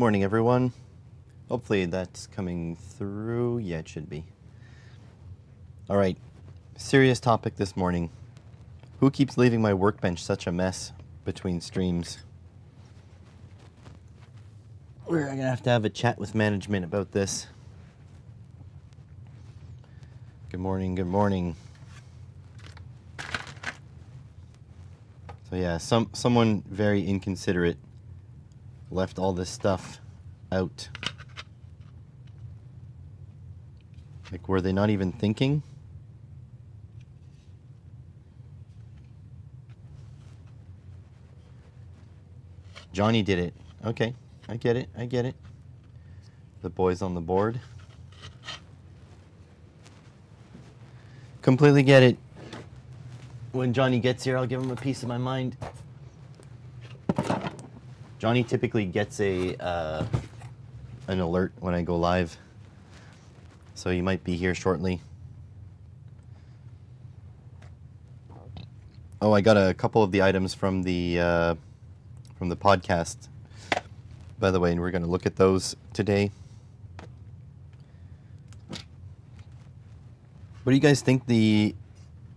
Morning, everyone. Hopefully that's coming through. Yeah, it should be. All right, serious topic this morning. Who keeps leaving my workbench such a mess between streams? We're going to have a chat with management about this. Good morning, good morning. So yeah, someone very inconsiderate left all this stuff out. Like, were they not even thinking? Johnny did it. Okay, I get it, I get it. The boys on the board. Completely get it. When Johnny gets here, I'll give him a piece of my mind. Johnny typically gets an alert when I go live, so you might be here shortly. Oh, I got a couple of the items from the podcast, by the way, and we're going to look at those today. What do you guys think the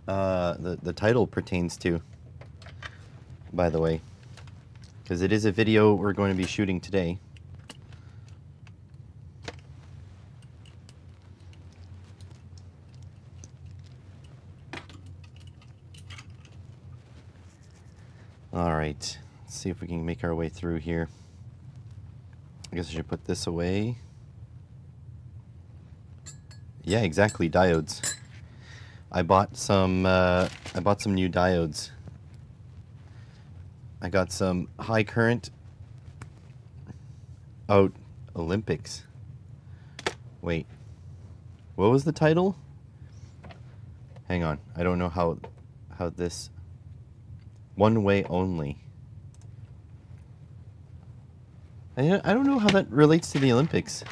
title pertains to, by the way? Because it is a video we're going to be shooting today. All right, let's see if we can make our way through here. I guess I should put this away. Yeah, exactly, diodes. I bought some new diodes. I got some high current. Oh, Olympics. Wait. What was the title? Hang on. I don't know how this... One way only. I don't know how that relates to the Olympics.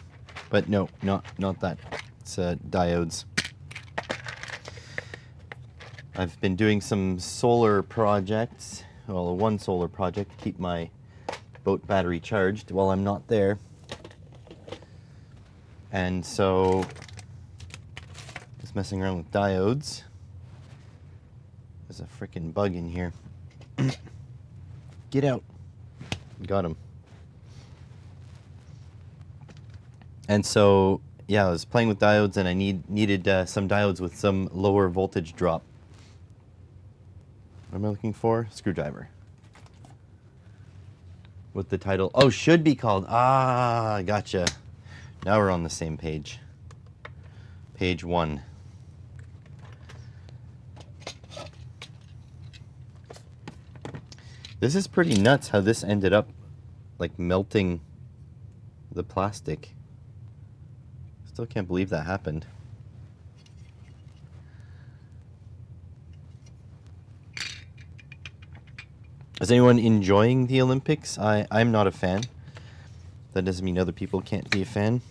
But no, not that. It's diodes. I've been doing some solar projects. Well, one solar project to keep my boat battery charged while I'm not there. And so, just messing around with diodes. There's a freaking bug in here. Get out. Got him. And so, yeah, I was playing with diodes, and I needed some diodes with some lower voltage drop. What am I looking for? Screwdriver. With the title, oh, should be called. Ah, gotcha. Now we're on the same page. Page 1. This is pretty nuts how this ended up like melting the plastic. Still can't believe that happened. Is anyone enjoying the Olympics? I'm not a fan. That doesn't mean other people can't be a fan.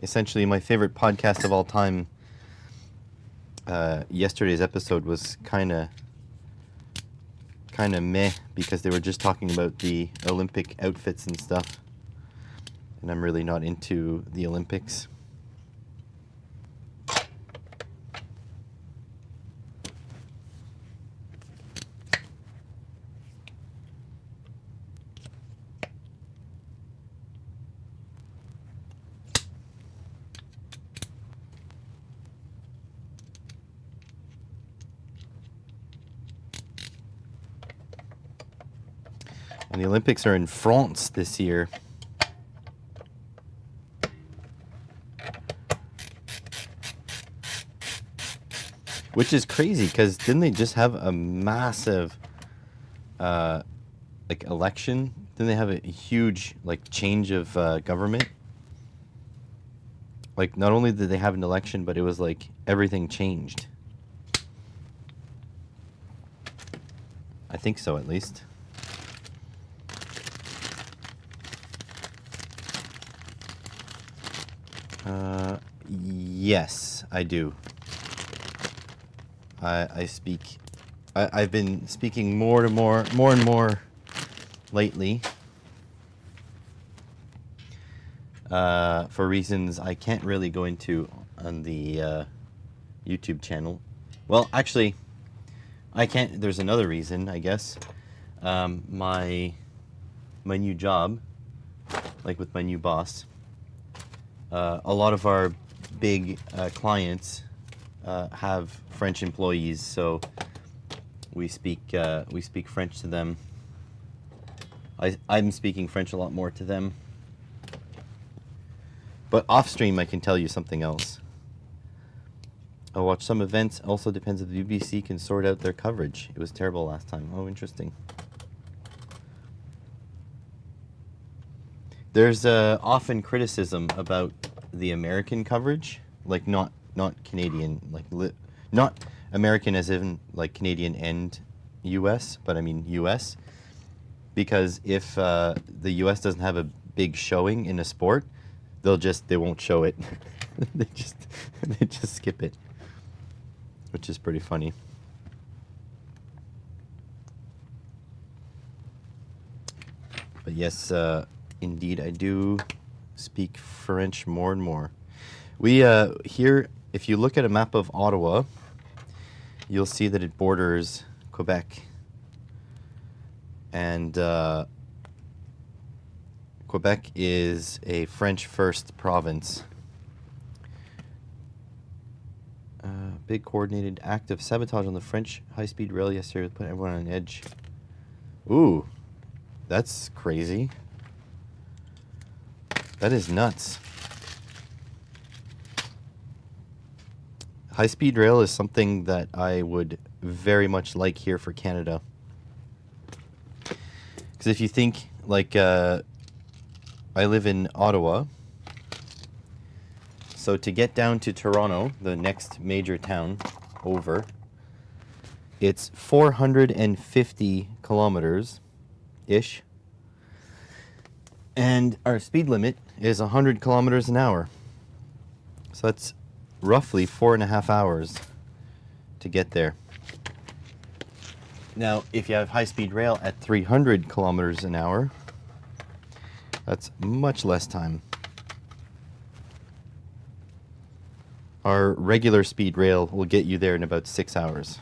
Essentially, my favorite podcast of all time, yesterday's episode was kind of meh because they were just talking about the Olympic outfits and stuff. And I'm really not into the Olympics. And the Olympics are in France this year. Which is crazy, because didn't they just have a massive, like, election? Didn't they have a huge, like, change of government? Like, not only did they have an election, but it was like everything changed. I think so, at least. Yes, I do. I speak. I've been speaking more and more lately. For reasons I can't really go into on the YouTube channel. Well, actually, I can't. There's another reason, I guess. My new job, like with my new boss, a lot of our big clients have French employees, so we speak French to them. I'm speaking French a lot more to them. But off stream, I can tell you something else. I watch some events. Also depends if the BBC can sort out their coverage. It was terrible last time. Oh, interesting. There's often criticism about the American coverage, like not Canadian, like not American as in like Canadian and U.S., but I mean U.S. Because if the U.S. doesn't have a big showing in a sport, they won't show it. they just skip it, which is pretty funny. But yes, indeed, I do speak French more and more. We here, if you look at a map of Ottawa, you'll see that it borders Quebec, and Quebec is a French first province. Big coordinated act of sabotage on the French high-speed rail yesterday put everyone on edge. Ooh, that's crazy. That is nuts. High-speed rail is something that I would very much like here for Canada. Because if you think, like, I live in Ottawa, so to get down to Toronto, the next major town over, it's 450 kilometers-ish, and our speed limit is 100 kilometers an hour. So that's roughly 4.5 hours to get there. Now, if you have high-speed rail at 300 kilometers an hour, that's much less time. Our regular speed rail will get you there in about 6 hours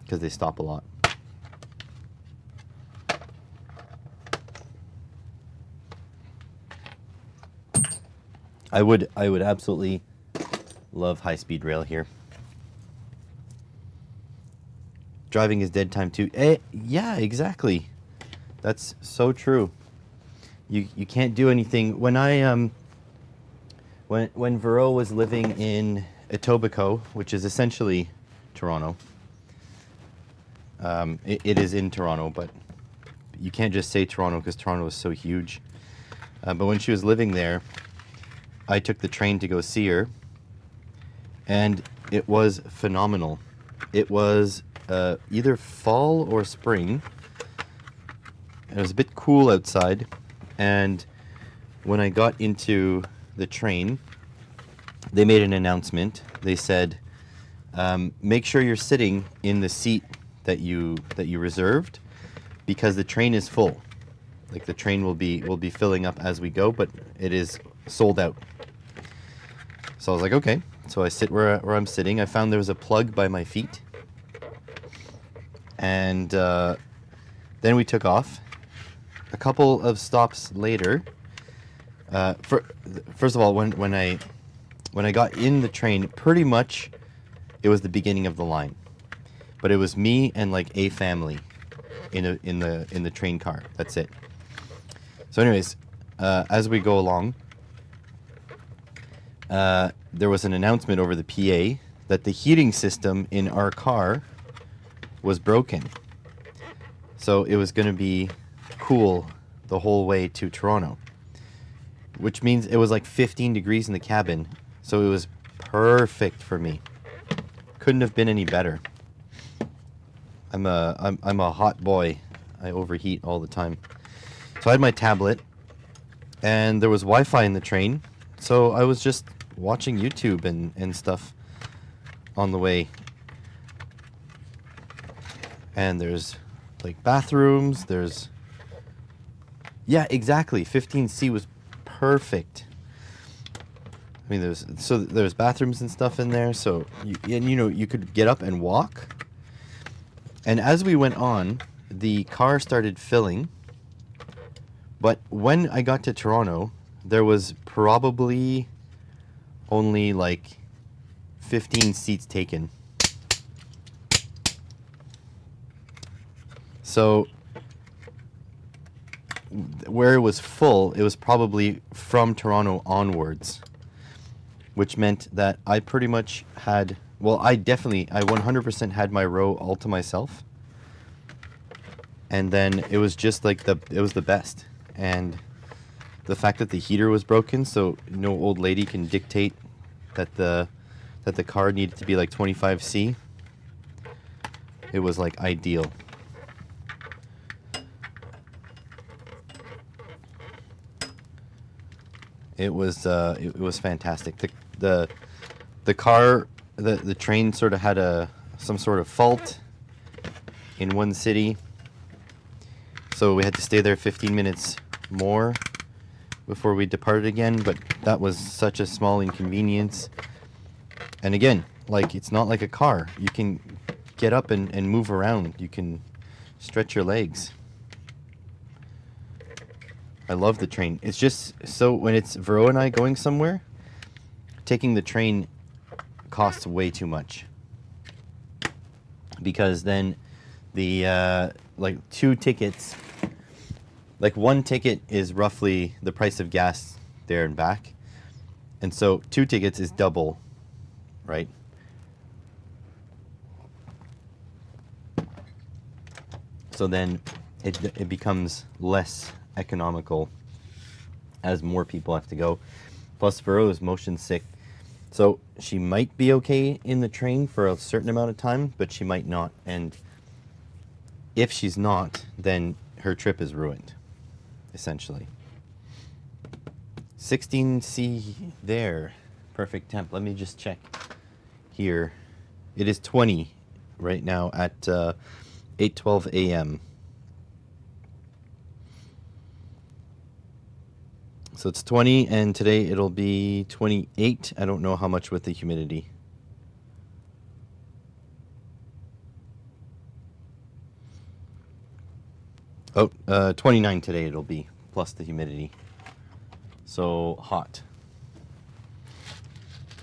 because they stop a lot. I would absolutely love high-speed rail here. Driving is dead time too. Yeah, exactly. That's so true. You can't do anything. When I when Vero was living in Etobicoke, which is essentially Toronto, it is in Toronto, but you can't just say Toronto because Toronto is so huge. But when she was living there, I took the train to go see her, and it was phenomenal. It was either fall or spring. It was a bit cool outside, and when I got into the train, they made an announcement. They said, make sure you're sitting in the seat that you reserved, because the train is full. Like, the train will be filling up as we go, but it is sold out. So I was like, okay. So I sit where I'm sitting. I found there was a plug by my feet, and then we took off. A couple of stops later, first of all, when I got in the train, pretty much it was the beginning of the line, but it was me and like a family in the train car. That's it. So, anyways, as we go along, there was an announcement over the PA that the heating system in our car was broken. So it was going to be cool the whole way to Toronto, which means it was like 15 degrees in the cabin. So it was perfect for me. Couldn't have been any better. I'm a hot boy. I overheat all the time. So I had my tablet, and there was Wi-Fi in the train. So I was just watching YouTube and stuff on the way. And there's like bathrooms. Yeah, exactly. 15C was perfect. I mean, there's bathrooms and stuff in there. So you could get up and walk. And as we went on, the car started filling. But when I got to Toronto, there was probably only like 15 seats taken. So where it was full, it was probably from Toronto onwards, which meant that I pretty much had, well, I 100% had my row all to myself. And then it was just like it was the best. And the fact that the heater was broken, so no old lady can dictate that the car needed to be like 25C, it was like ideal. It was fantastic. The car, the train sort of had some sort of fault in one city, so we had to stay there 15 minutes more before we departed again. But that was such a small inconvenience. And again, like, it's not like a car. You can get up and move around. You can stretch your legs. I love the train. It's just, so when it's Vero and I going somewhere, taking the train costs way too much. Because then the, like, 2 tickets, like, 1 ticket is roughly the price of gas there and back. And so 2 tickets is double, right? So then it becomes less economical as more people have to go. Plus, Vero is motion sick, so she might be okay in the train for a certain amount of time, but she might not. And if she's not, then her trip is ruined, essentially. 16C there, perfect temp. Let me just check here. It is 20 right now at 8:12 a.m. So it's 20, and today it'll be 28. I don't know how much with the humidity. Oh, 29 today it'll be, plus the humidity. So hot.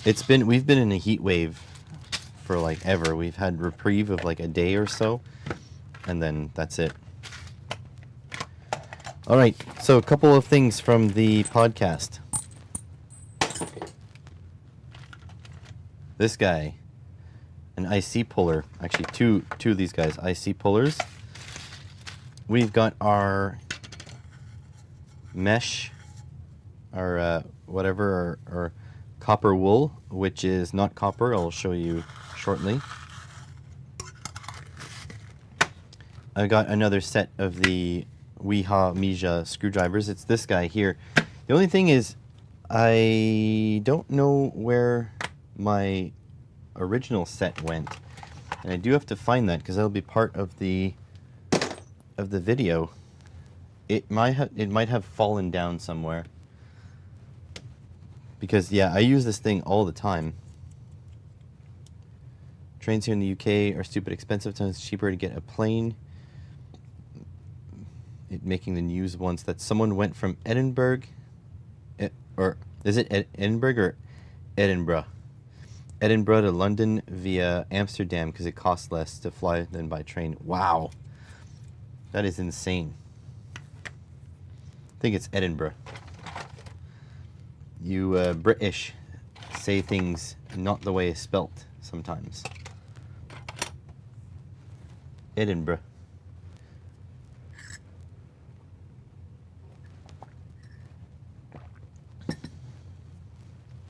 We've been in a heat wave for like ever. We've had reprieve of like a day or so, and then that's it. All right, so a couple of things from the podcast. This guy, an IC puller, actually two of these guys, IC pullers. We've got our mesh, our whatever, our copper wool, which is not copper. I'll show you shortly. I got another set of the Wiha Mija screwdrivers. It's this guy here. The only thing is, I don't know where my original set went, and I do have to find that because that'll be part of the video. It might have fallen down somewhere, because yeah, I use this thing all the time. Trains here in the UK are stupid expensive. Sometimes it's cheaper to get a plane. Making the news once that someone went from Edinburgh, or is it Edinburgh or Edinburgh? Edinburgh to London via Amsterdam because it costs less to fly than by train. Wow, that is insane. I think it's Edinburgh. You British say things not the way it's spelt sometimes. Edinburgh.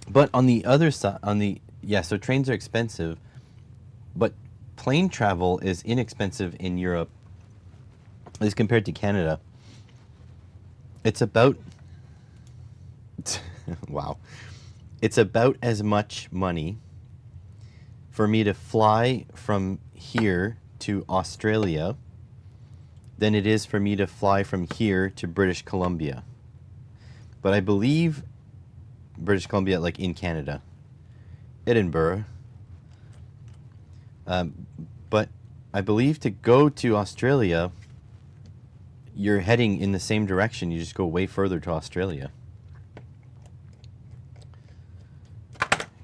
But on the other side, so trains are expensive, but plane travel is inexpensive in Europe, at least compared to Canada. It's about, wow, it's about as much money for me to fly from here to Australia than it is for me to fly from here to British Columbia. But I believe British Columbia, like in Canada, Edinburgh. But I believe to go to Australia, you're heading in the same direction. You just go way further to Australia.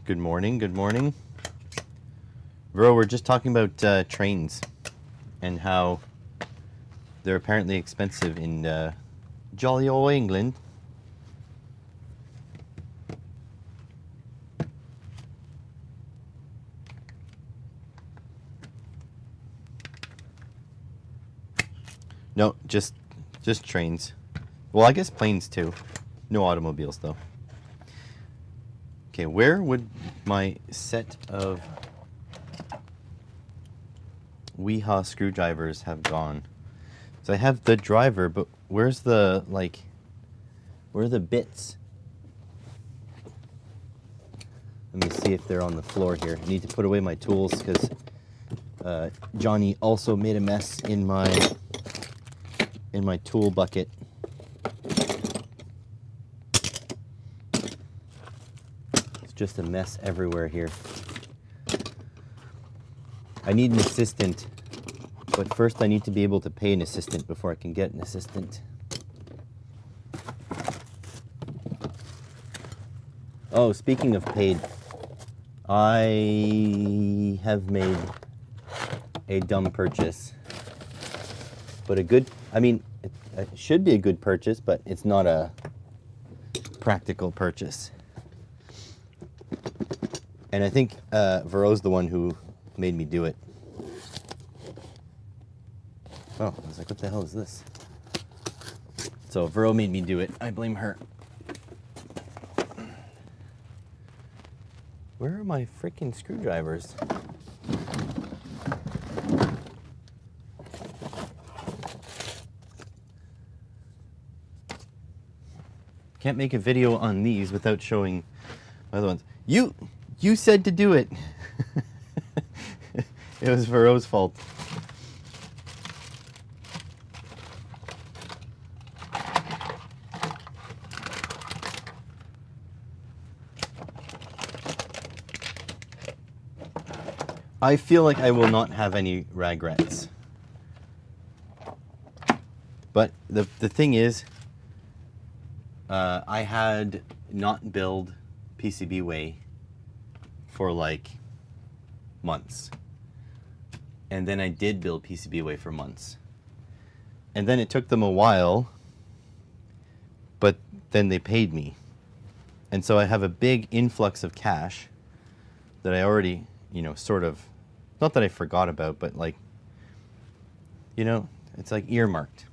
Good morning, good morning. Bro, we're just talking about trains and how they're apparently expensive in jolly old England. No, just trains. Well, I guess planes too. No automobiles though. Okay, where would my set of Weehaw screwdrivers have gone? So I have the driver, but where's the, like, where are the bits? Let me see if they're on the floor here. I need to put away my tools because Johnny also made a mess in my tool bucket. It's just a mess everywhere here. I need an assistant, but first I need to be able to pay an assistant before I can get an assistant. Oh, speaking of paid, I have made a dumb purchase, but a good, I mean, it should be a good purchase, but it's not a practical purchase. And I think Vero's the one who made me do it. Oh, I was like, what the hell is this? So Vero made me do it. I blame her. Where are my freaking screwdrivers? Can't make a video on these without showing my other ones. You said to do it. It was Vero's fault. I feel like I will not have any regrets. But the thing is, I had not billed PCBWay for like months. And then I did build PCBWay for months. And then it took them a while, but then they paid me. And so I have a big influx of cash that I already, you know, sort of, not that I forgot about, but like, you know, it's like earmarked.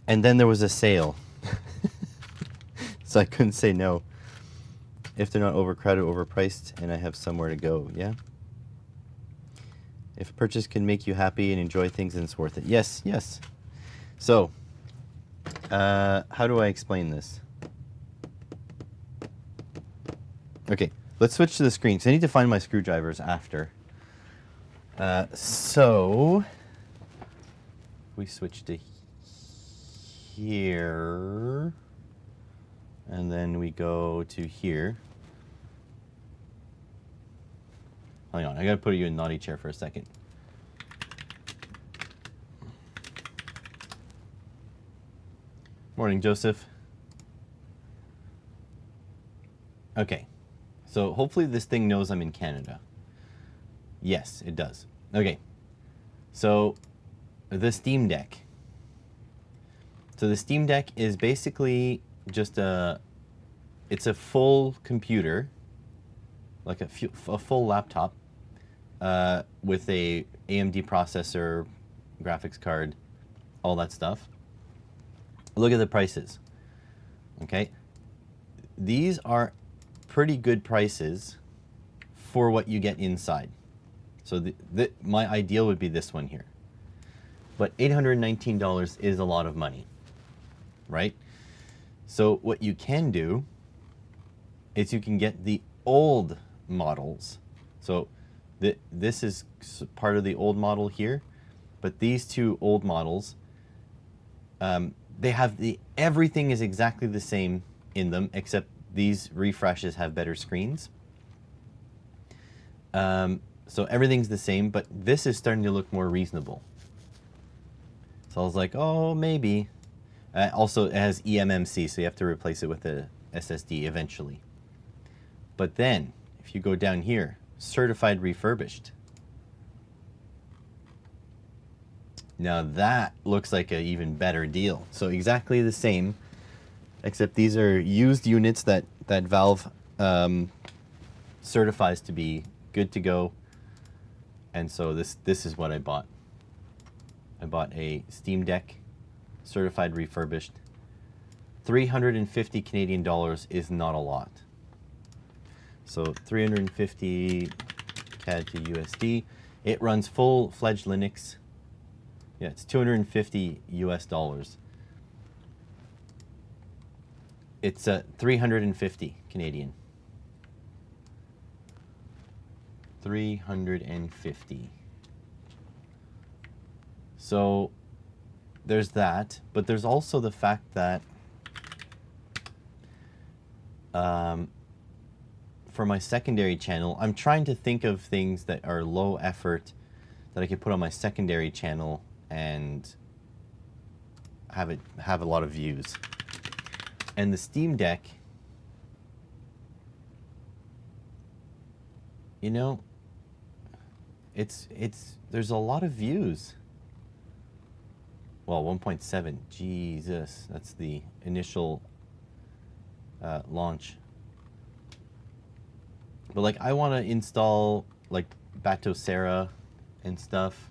And then there was a sale. So I couldn't say no. If they're not overcrowded, overpriced, and I have somewhere to go, yeah? If a purchase can make you happy and enjoy things, then it's worth it. Yes, yes. So, how do I explain this? Okay, let's switch to the screen. So I need to find my screwdrivers after. So, we switch to here, and then we go to here. Hang on, I gotta put you in naughty chair for a second. Morning, Joseph. Okay, so hopefully this thing knows I'm in Canada. Yes, it does. Okay, so the Steam Deck. So the Steam Deck is basically just it's a full computer, like a full laptop, with a AMD processor, graphics card, all that stuff. Look at the prices. Okay, these are pretty good prices for what you get inside. So my ideal would be this one here. But $819 is a lot of money, right? So what you can do is you can get the old models. So This is part of the old model here, but these two old models, they have everything is exactly the same in them, except these refreshes have better screens. So everything's the same, but this is starting to look more reasonable. So I was like, oh, maybe. Also, it has eMMC, so you have to replace it with a SSD eventually. But then, if you go down here, certified refurbished. Now that looks like an even better deal. So exactly the same, except these are used units that Valve certifies to be good to go. And so this is what I bought. I bought a Steam Deck, certified refurbished. 350 Canadian dollars is not a lot. So 350 CAD to USD. It runs full-fledged Linux. Yeah, it's 250 US dollars. It's 350 Canadian. 350. So there's that, but there's also the fact that for my secondary channel, I'm trying to think of things that are low effort that I could put on my secondary channel and have a lot of views. And the Steam Deck, you know, there's a lot of views. Well, 1.7, Jesus, that's the initial launch. But like, I want to install like Batocera and stuff.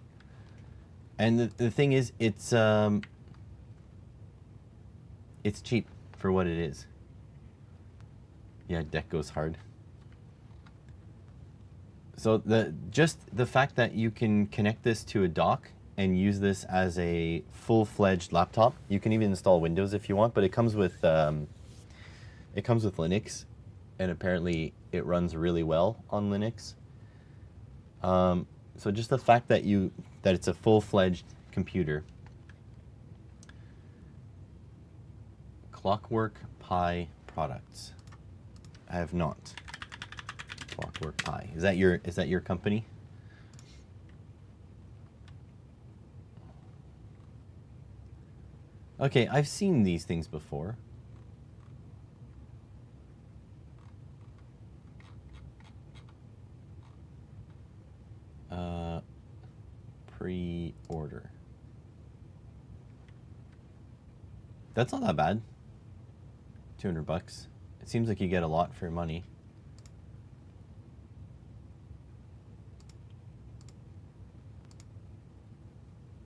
And the thing is, it's cheap for what it is. Yeah, deck goes hard. So just the fact that you can connect this to a dock and use this as a full-fledged laptop. You can even install Windows if you want, but it comes with Linux, and apparently it runs really well on Linux. So just the fact that it's a full-fledged computer. Clockwork Pi products. I have not. Clockwork Pi. Is that your company? Okay, I've seen these things before. Pre-order. That's not that bad. $200. It seems like you get a lot for your money.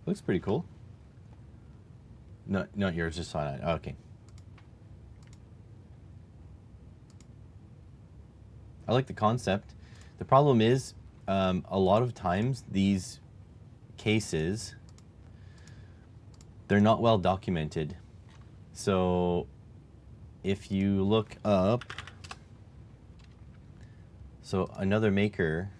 Looks pretty cool. Not yours, just saw that. Oh, okay. I like the concept. The problem is, a lot of times these cases, they're not well documented. So if you look up, so another maker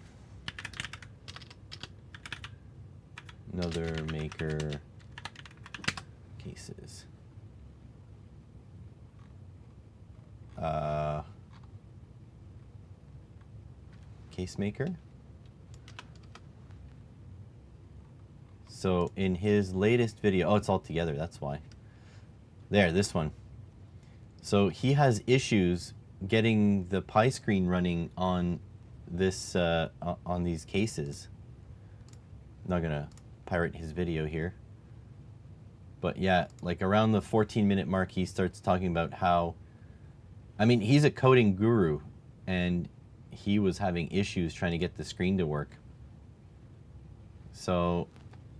cases. Case maker. So in his latest video, oh, it's all together, that's why. There, this one. So he has issues getting the Pi screen running on this on these cases. I'm not gonna pirate his video here. But yeah, like around the 14-minute mark, he starts talking about how, I mean, he's a coding guru, and he was having issues trying to get the screen to work. So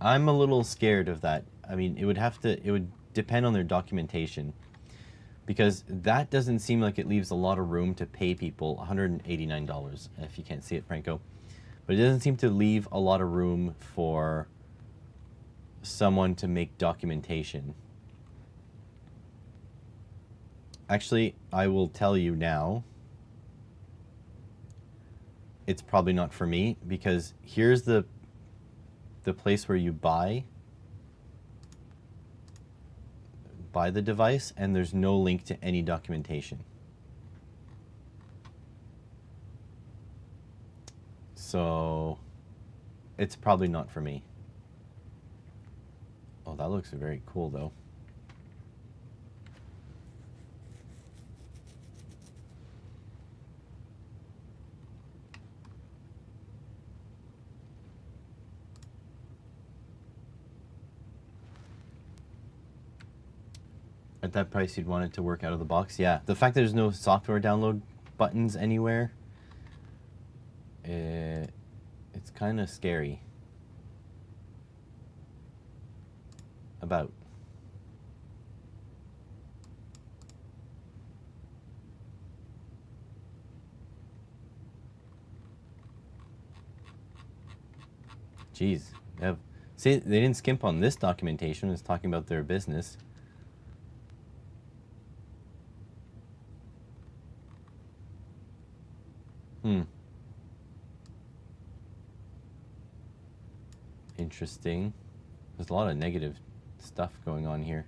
I'm a little scared of that. I mean, it would depend on their documentation, because that doesn't seem like it leaves a lot of room to pay people $189, if you can't see it, Franco. But it doesn't seem to leave a lot of room for someone to make documentation. Actually, I will tell you now. it's probably not for me, because here's the place where you buy the device, and there's no link to any documentation. So it's probably not for me. Oh, that looks very cool though. At that price, you'd want it to work out of the box. Yeah, the fact that there's no software download buttons anywhere, it's kind of scary. About. Jeez. See, they didn't skimp on this documentation. It's talking about their business. Interesting. There's a lot of negative stuff going on here.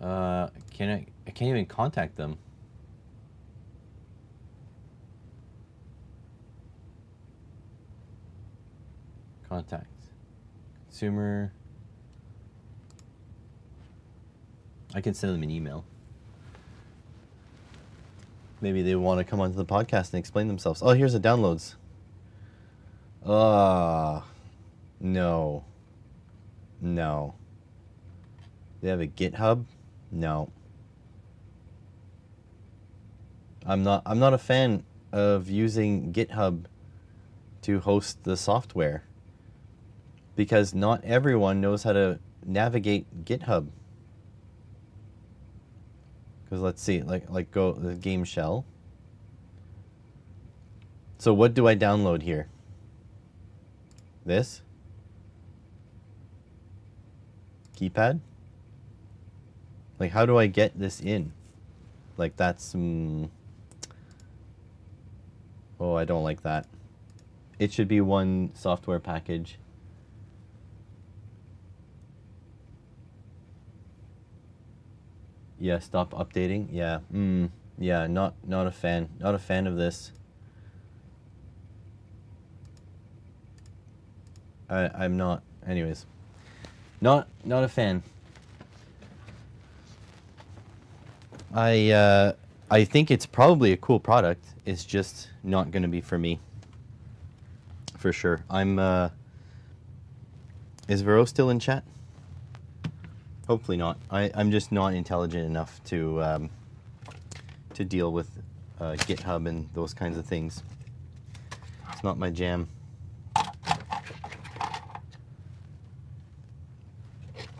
I can't even contact them. Contact. Consumer. I can send them an email. Maybe they want to come onto the podcast and explain themselves. Oh, here's the downloads. No. No. They have a GitHub? No. I'm not a fan of using GitHub to host the software, because not everyone knows how to navigate GitHub. Because let's see, like go the game shell. So what do I download here? This? Keypad? Like, how do I get this in? Like, that's oh, I don't like that. It should be one software package. Yeah, stop updating. Yeah. Yeah, not a fan. Not a fan of this. I'm not. Anyways. Not a fan. I think it's probably a cool product. It's just not going to be for me. For sure. Is Vero still in chat? Hopefully not. I'm just not intelligent enough to deal with GitHub and those kinds of things. It's not my jam.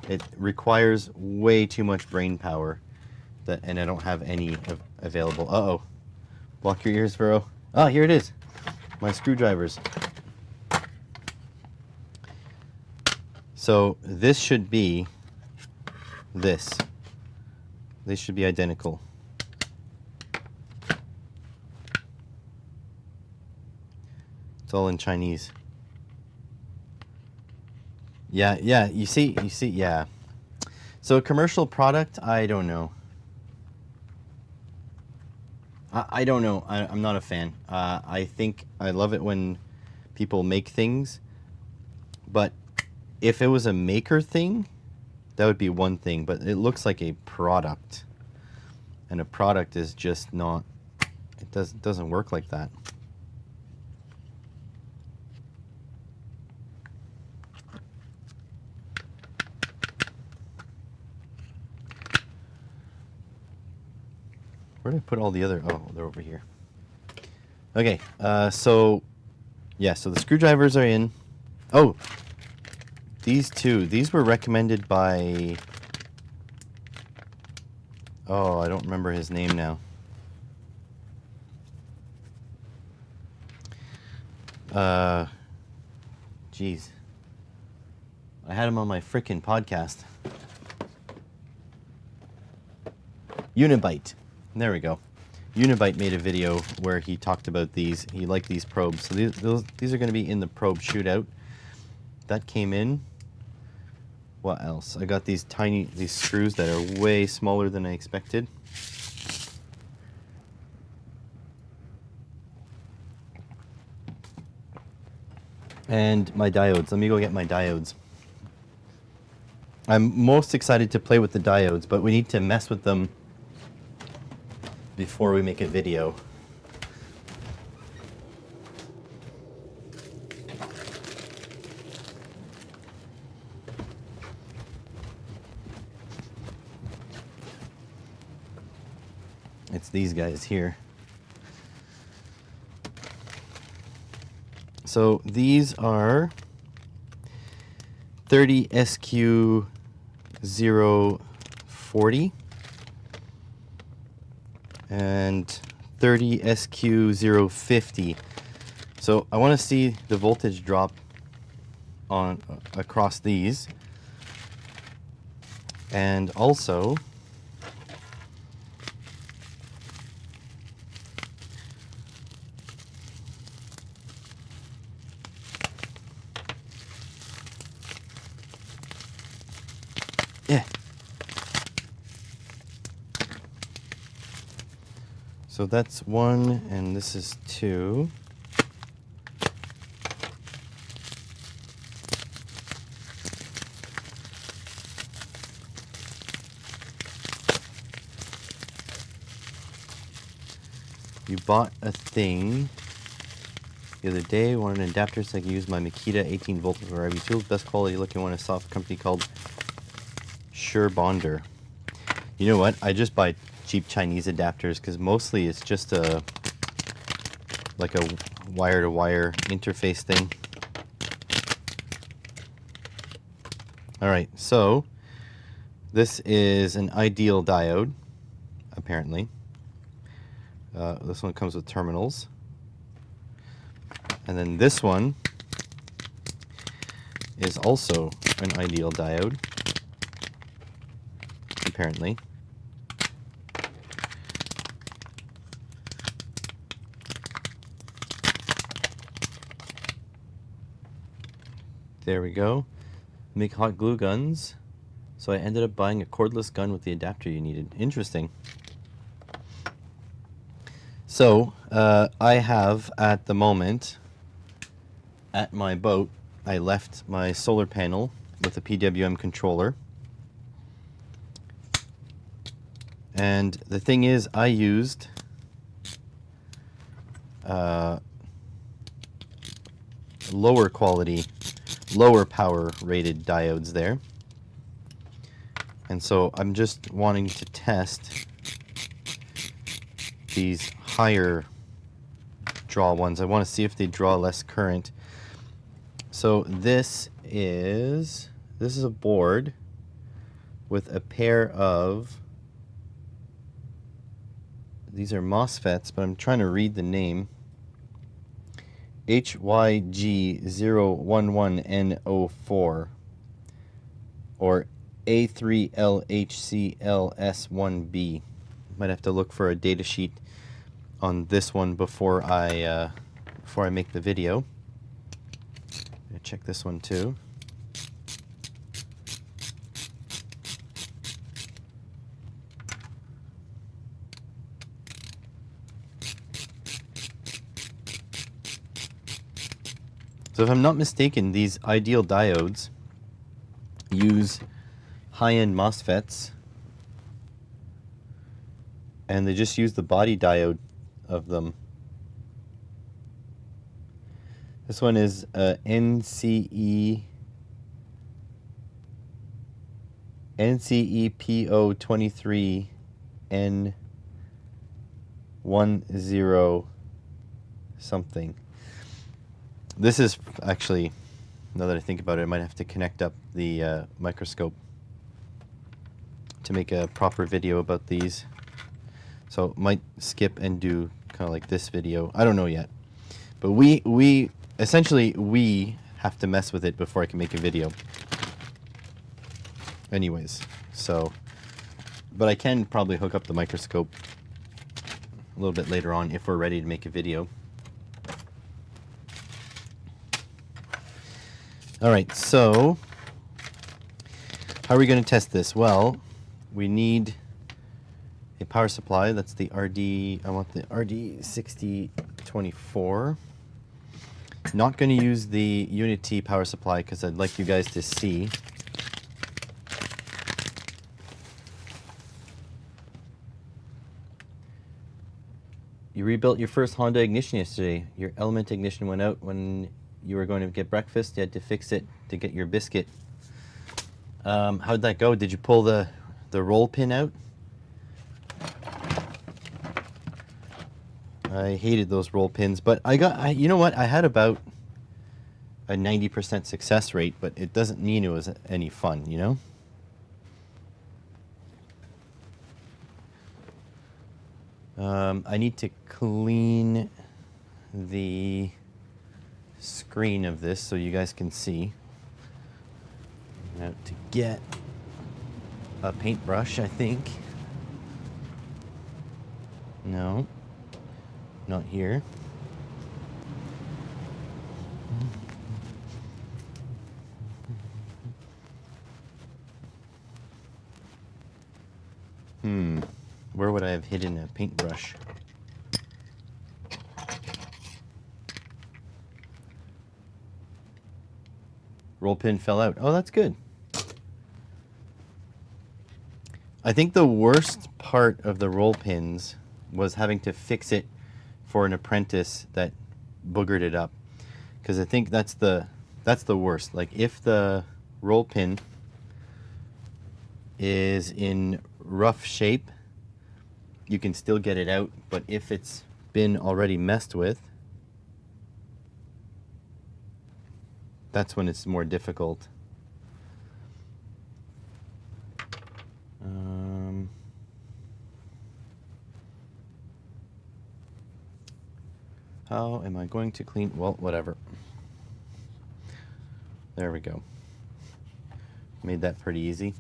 It requires way too much brain power, and I don't have any available. Uh-oh. Block your ears, Vero. Ah, here it is. My screwdrivers. So this should be this. They should be identical. It's all in Chinese. Yeah, you see, yeah. So a commercial product, I don't know. I don't know. I'm not a fan. I think I love it when people make things, but if it was a maker thing, that would be one thing, but it looks like a product. And a product is just not, it doesn't work like that. Where did I put all the other, oh, they're over here. Okay, so the screwdrivers are in. Oh, these were recommended by, oh, I don't remember his name now. Jeez. I had him on my frickin' podcast. Unibyte. There we go. Unibyte made a video where he talked about these. He liked these probes. So these are going to be in the probe shootout. That came in. What else? I got these screws that are way smaller than I expected. And my diodes. Let me go get my diodes. I'm most excited to play with the diodes, but we need to mess with them before we make a video. It's these guys here. So these are 30SQ040 and 30SQ050. So I want to see the voltage drop on across these, and also so that's one, and this is two. You bought a thing the other day, wanted an adapter so I can use my Makita 18 volt for IV tools. Best quality looking one, a soft company called Sure Bonder. You know what? I just buy cheap Chinese adapters because mostly it's just like a wire-to-wire interface thing. Alright, so this is an ideal diode, apparently. This one comes with terminals. And then this one is also an ideal diode, apparently. There we go. Make hot glue guns. So I ended up buying a cordless gun with the adapter you needed. Interesting. So I have at the moment at my boat, I left my solar panel with a PWM controller. And the thing is, I used lower quality, lower power rated diodes there. And so I'm just wanting to test these higher draw ones. I want to see if they draw less current. So this is a board with a pair of, these are MOSFETs, but I'm trying to read the name. HYG011N04 or A3LHCLS1B. Might have to look for a data sheet on this one before I make the video. Check this one too. So if I'm not mistaken, these ideal diodes use high-end MOSFETs, and they just use the body diode of them. This one is NCEPO23N10 something. This is actually, now that I think about it, I might have to connect up the microscope to make a proper video about these. So might skip and do kind of like this video. I don't know yet. But we essentially have to mess with it before I can make a video. Anyways, so, but I can probably hook up the microscope little bit later on if we're ready to make a video. All right, so how are we going to test this? Well, we need a power supply. That's the RD, I want the RD6024. Not going to use the Unity power supply because I'd like you guys to see. You rebuilt your first Honda ignition yesterday. Your element ignition went out when you were going to get breakfast. You had to fix it to get your biscuit. How'd that go? Did you pull the roll pin out? I hated those roll pins, but you know what? I had about a 90% success rate, but it doesn't mean it was any fun, you know? I need to clean the screen of this so you guys can see. I'm out to get a paintbrush, I think. No, not here. Where would I have hidden a paintbrush? Roll pin fell out. Oh, that's good. I think the worst part of the roll pins was having to fix it for an apprentice that boogered it up. Because I think that's the worst. Like if the roll pin is in rough shape, you can still get it out, but if it's been already messed with, that's when it's more difficult. How am I going to clean? Well, whatever. There we go. Made that pretty easy.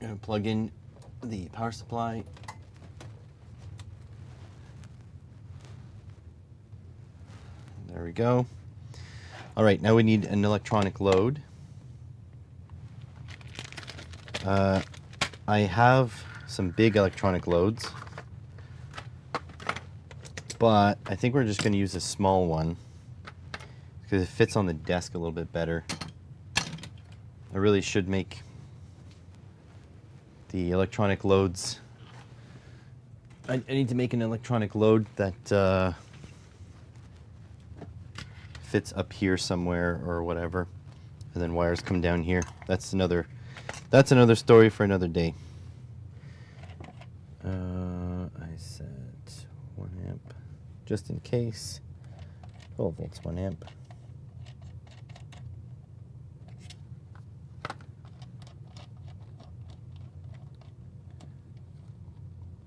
Gonna plug in the power supply. There we go. All right, now we need an electronic load. I have some big electronic loads, but I think we're just going to use a small one because it fits on the desk a little bit better. I really should make the electronic loads. I need to make an electronic load that fits up here somewhere or whatever, and then wires come down here. That's another story for another day. I set 1 amp just in case. 12 volts, 1 amp.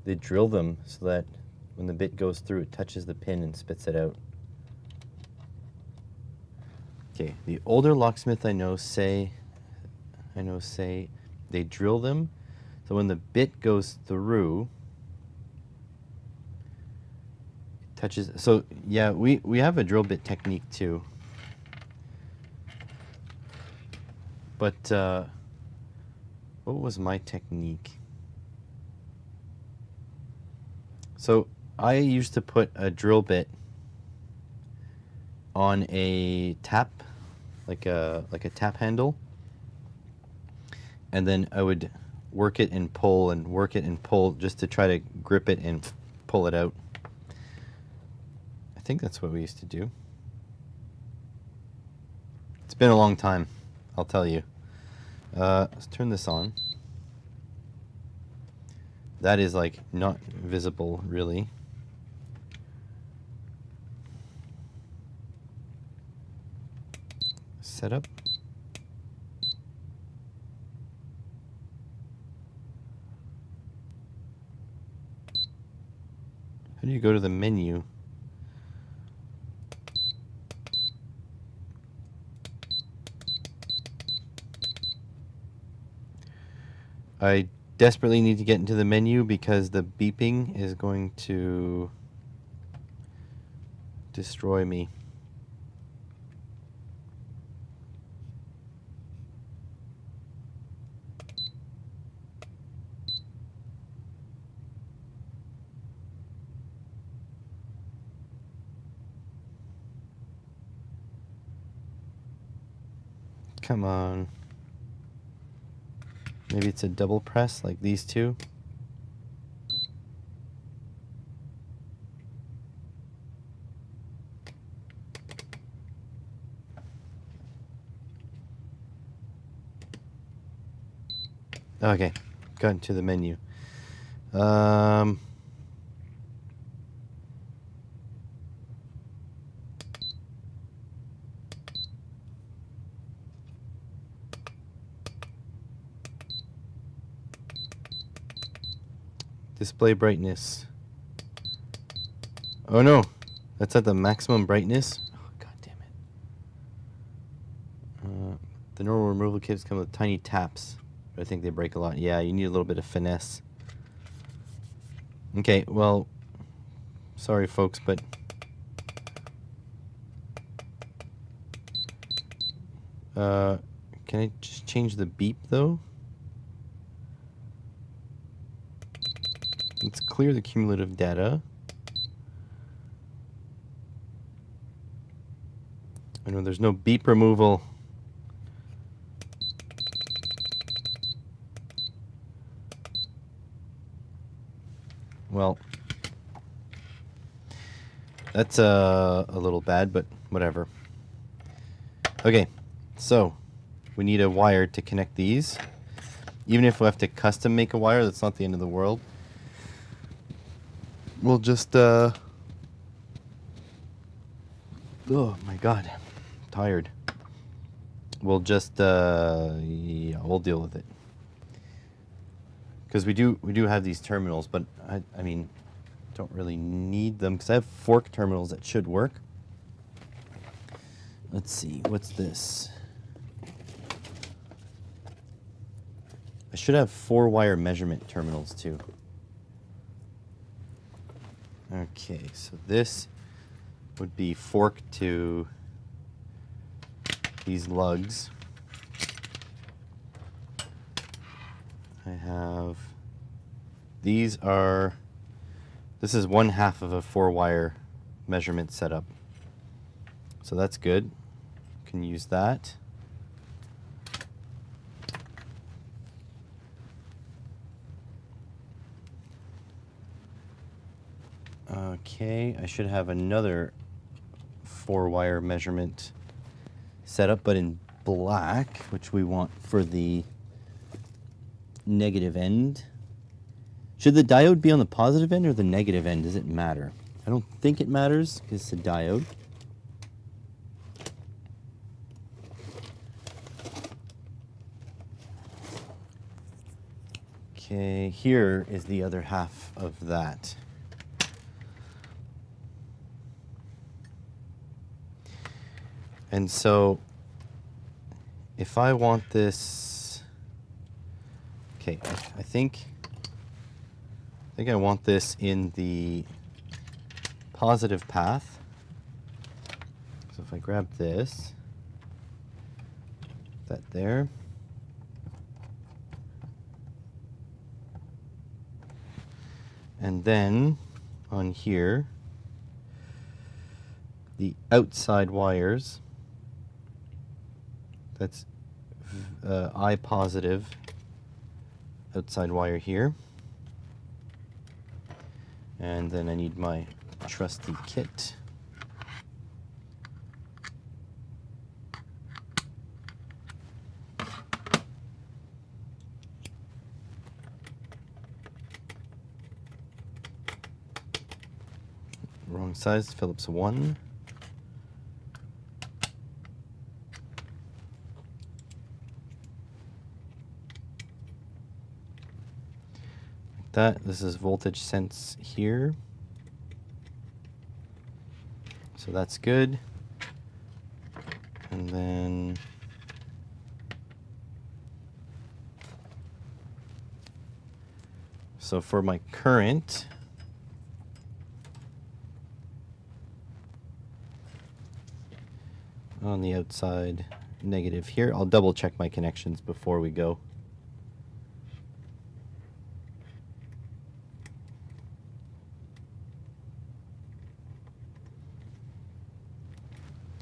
They drill them so that when the bit goes through, it touches the pin and spits it out. Okay, the older locksmith I know say they drill them so when the bit goes through, it touches. So yeah, we have a drill bit technique too. But what was my technique? So I used to put a drill bit on a tap, like a tap handle, and then I would work it and pull and work it and pull just to try to grip it and pull it out. I think that's what we used to do. It's been a long time, I'll tell you. Let's turn this on. That is like not visible really. Setup. How do you go to the menu? I desperately need to get into the menu because the beeping is going to destroy me. Come on. Maybe it's a double press like these two. Okay, got into the menu. Display brightness. Oh no, that's at the maximum brightness. Oh, God damn it. The normal removal kits come with tiny taps, but I think they break a lot. Yeah, you need a little bit of finesse. Okay, well, sorry folks, but can I just change the beep though? Let's clear the cumulative data. I know there's no beep removal. Well, that's a little bad, but whatever. Okay, so we need a wire to connect these. Even if we have to custom make a wire, that's not the end of the world. We'll just, oh my God, I'm tired. We'll just, yeah, we'll deal with it. Because we do have these terminals, but I mean, don't really need them because I have fork terminals that should work. Let's see, what's this? I should have 4-wire measurement terminals too. Okay, so this would be fork to these lugs. I have, these are, this is 1/2 of a 4-wire measurement setup. So that's good. Can use that. Okay, I should have another 4-wire measurement setup, but in black, which we want for the negative end. Should the diode be on the positive end or the negative end? Does it matter? I don't think it matters because it's a diode. Okay, here is the other half of that. And so if I want this, okay, I think I want this in the positive path. So if I grab this, that there. And then on here, the outside wires, that's I positive outside wire here. And then I need my trusty kit. Wrong size, Phillips 1. That. This is voltage sense here. So that's good. And then So for my current, on the outside, negative here. I'll double check my connections before we go.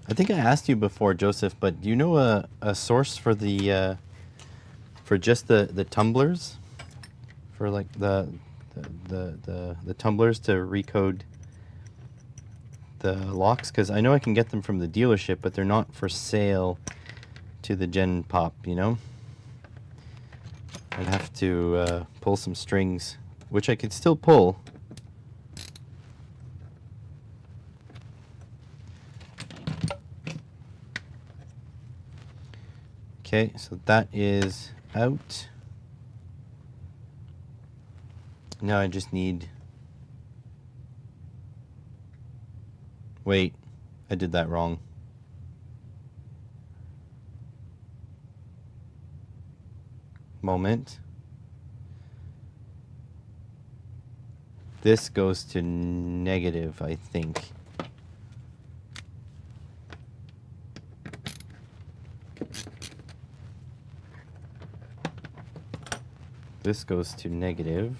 I think I asked you before, Joseph, but do you know a source for the for just the tumblers, for like the tumblers to recode the locks? Because I know I can get them from the dealership, but they're not for sale to the Gen Pop, you know? I'd have to pull some strings, which I could still pull. Okay, so that is out. Now I just need... Wait, I did that wrong. Moment. This goes to negative, I think. This goes to negative.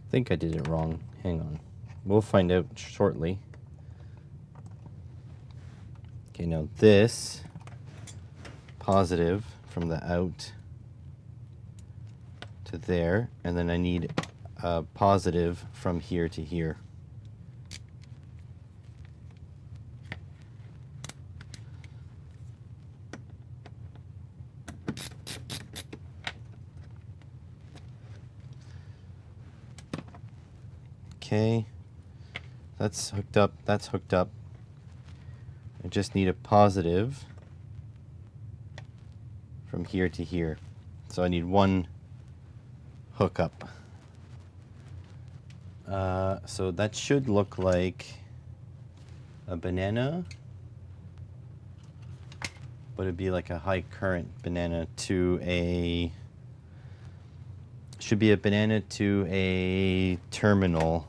I think I did it wrong. Hang on. We'll find out shortly. Okay, now this positive from the out to there, and then I need a positive from here to here. Okay, that's hooked up, that's hooked up. I just need a positive from here to here. So I need one hookup. So that should look like a banana, but it'd be like a high current banana to a, should be a banana to a terminal.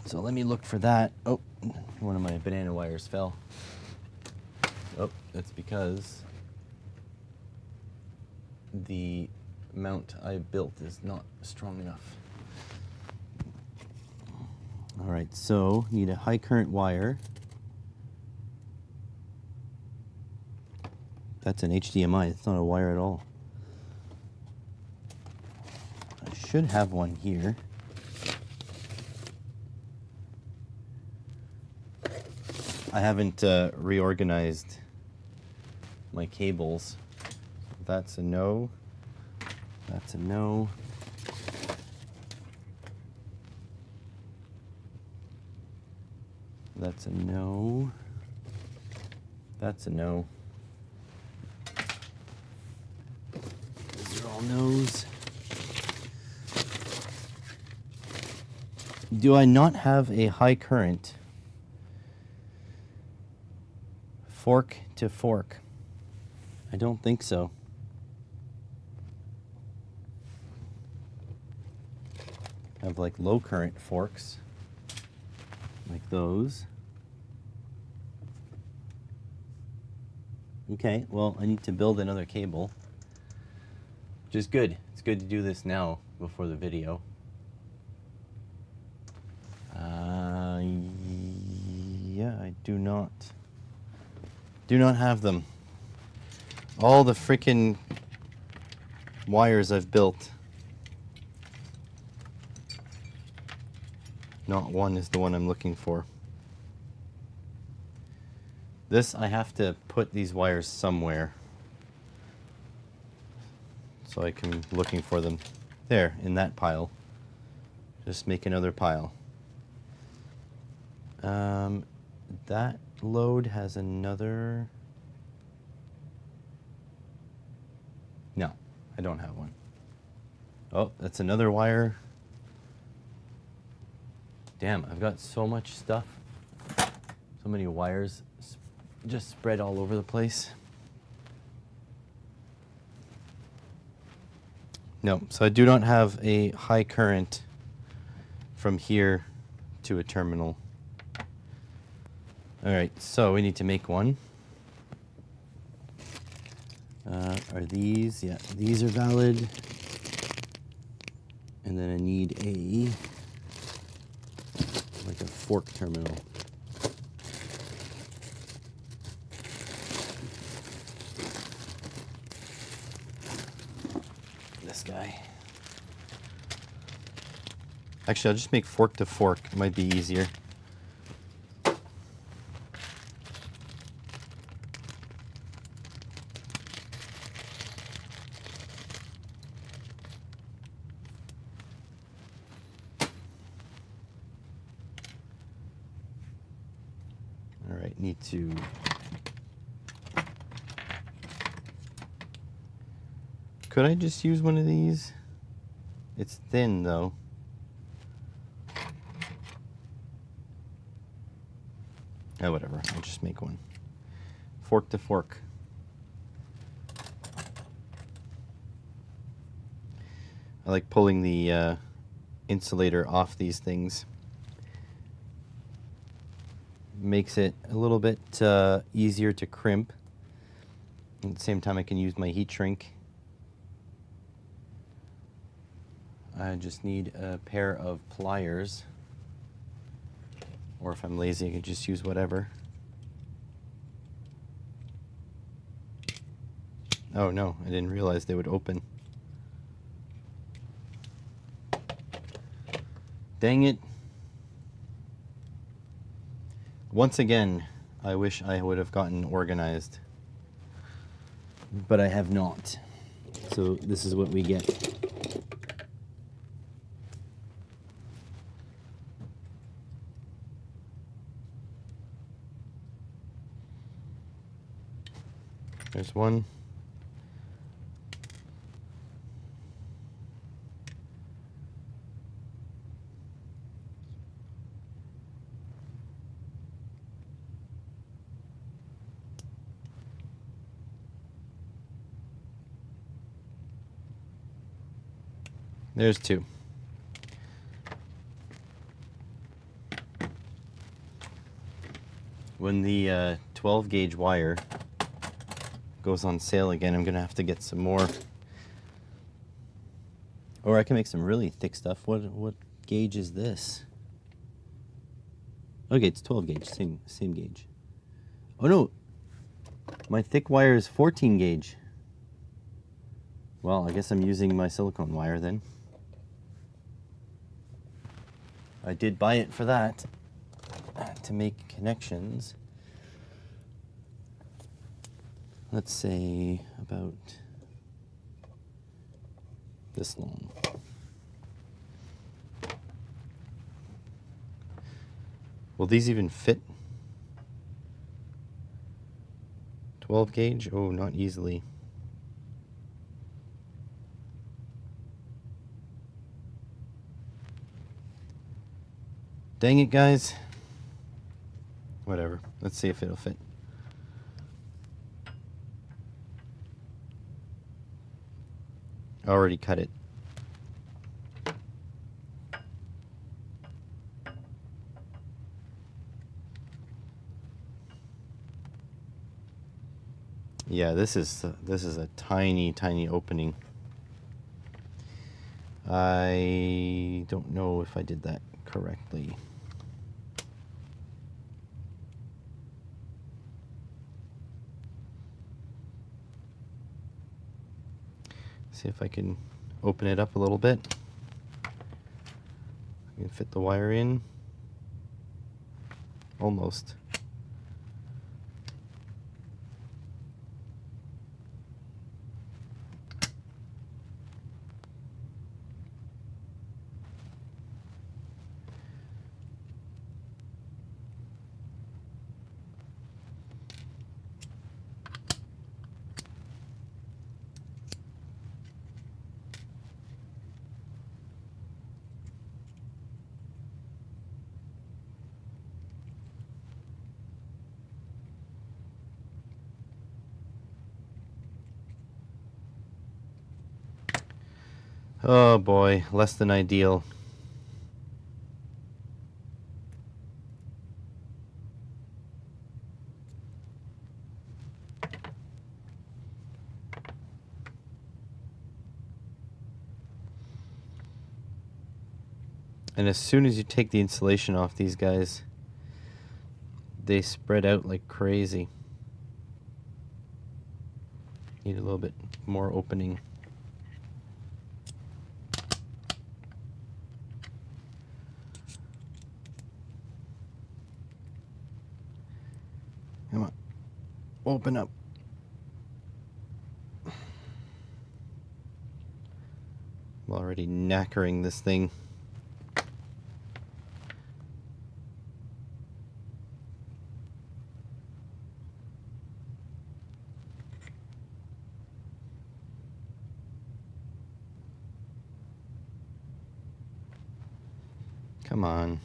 So let me look for that. Oh, one of my banana wires fell. Oh, that's because the mount I built is not strong enough. All right, so need a high current wire. That's an HDMI, it's not a wire at all. I should have one here. I haven't reorganized my cables. That's a no. That's a no. That's a no. That's a no. These are all no's. Do I not have a high current fork to fork? I don't think so. I have like low current forks, like those. Okay, well, I need to build another cable, which is good. It's good to do this now before the video. Yeah, I do not have them. All the freaking wires I've built, not one is the one I'm looking for. This, I have to put these wires somewhere so I can be looking for them. There, in that pile. Just make another pile. That load has another... No, I don't have one. Oh, that's another wire. Damn, I've got so much stuff. So many wires just spread all over the place. No, so I do not have a high current from here to a terminal. All right, so we need to make one. Are these? Yeah, these are valid. And then I need like a fork terminal. This guy. Actually, I'll just make fork to fork. It might be easier. All right, need to could I just use one of these? It's thin though. Oh, whatever. I'll just make one. Fork to fork. I like pulling the insulator off these things. Makes it a little bit easier to crimp. At the same time, I can use my heat shrink. I just need a pair of pliers. Or if I'm lazy, I can just use whatever. Oh no, I didn't realize they would open. Dang it. Once again, I wish I would have gotten organized. But I have not. So this is what we get. There's one. There's two. When the 12 gauge wire goes on sale again, I'm gonna have to get some more. Or I can make some really thick stuff. What gauge is this? Okay, it's 12 gauge, same gauge. Oh no, my thick wire is 14 gauge. Well, I guess I'm using my silicone wire then. I did buy it for that, to make connections. Let's say about this long. Will these even fit? 12 gauge? Oh, not easily. Dang it, guys. Whatever. Let's see if it'll fit. I already cut it. Yeah, this is a tiny, tiny opening. I don't know if I did that correctly. See if I can open it up a little bit. I can fit the wire in. Almost. Oh boy, less than ideal. And as soon as you take the insulation off these guys, they spread out like crazy. Need a little bit more opening. Come on, open up. I'm already knackering this thing. Come on.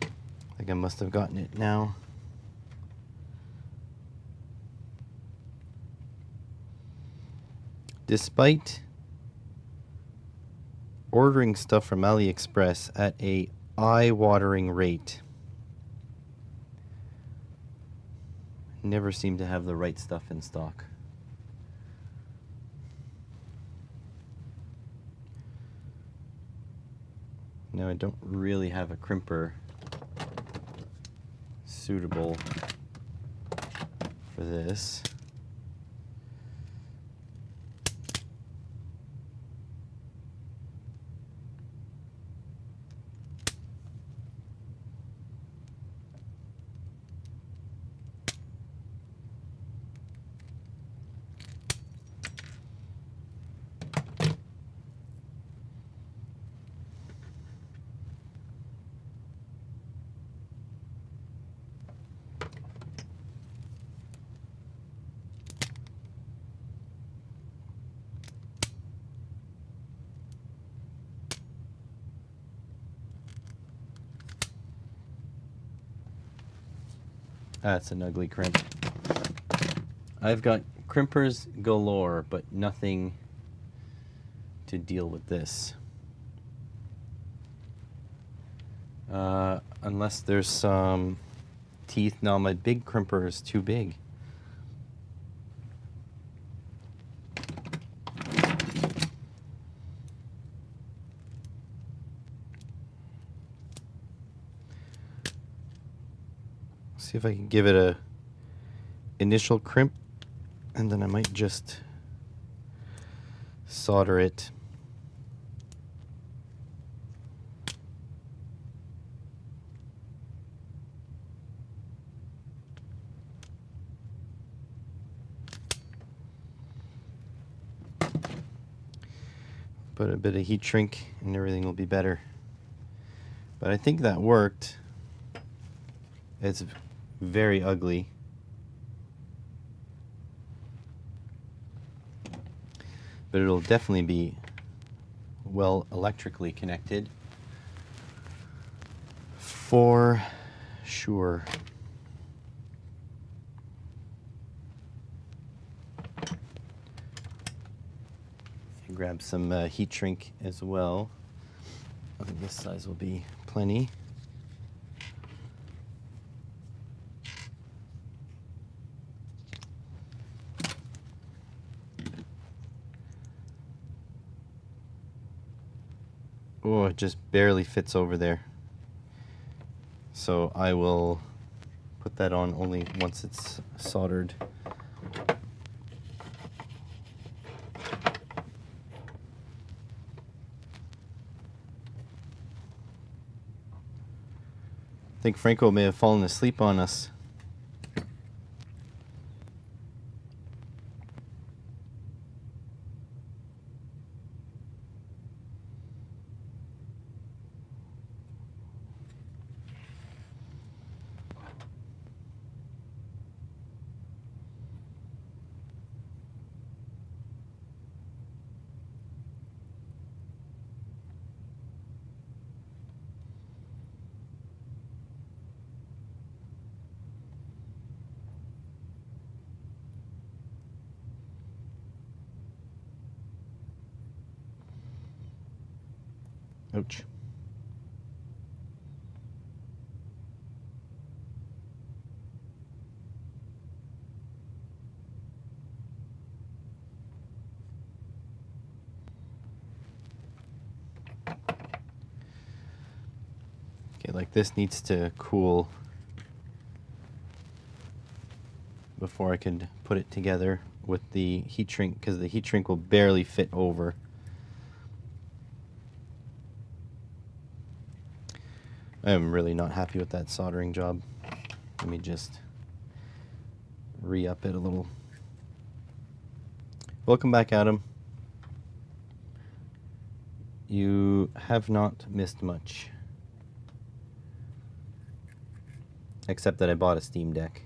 I think I must have gotten it now. Despite ordering stuff from AliExpress at a eye-watering rate, never seem to have the right stuff in stock. Now I don't really have a crimper suitable for this. That's an ugly crimp. I've got crimpers galore, but nothing to deal with this. Unless there's some teeth. No, my big crimper is too big. See if I can give it a initial crimp, and then I might just solder it. Put a bit of heat shrink and everything will be better. But I think that worked. It's very ugly. But it'll definitely be well electrically connected for sure. Grab some heat shrink as well. I think this size will be plenty. Oh, it just barely fits over there. So I will put that on only once it's soldered. I think Franco may have fallen asleep on us. Ouch. Okay, like this needs to cool before I could put it together with the heat shrink, because the heat shrink will barely fit over. I am really not happy with that soldering job. Let me just re-up it a little. Welcome back, Adam. You have not missed much. Except that I bought a Steam Deck.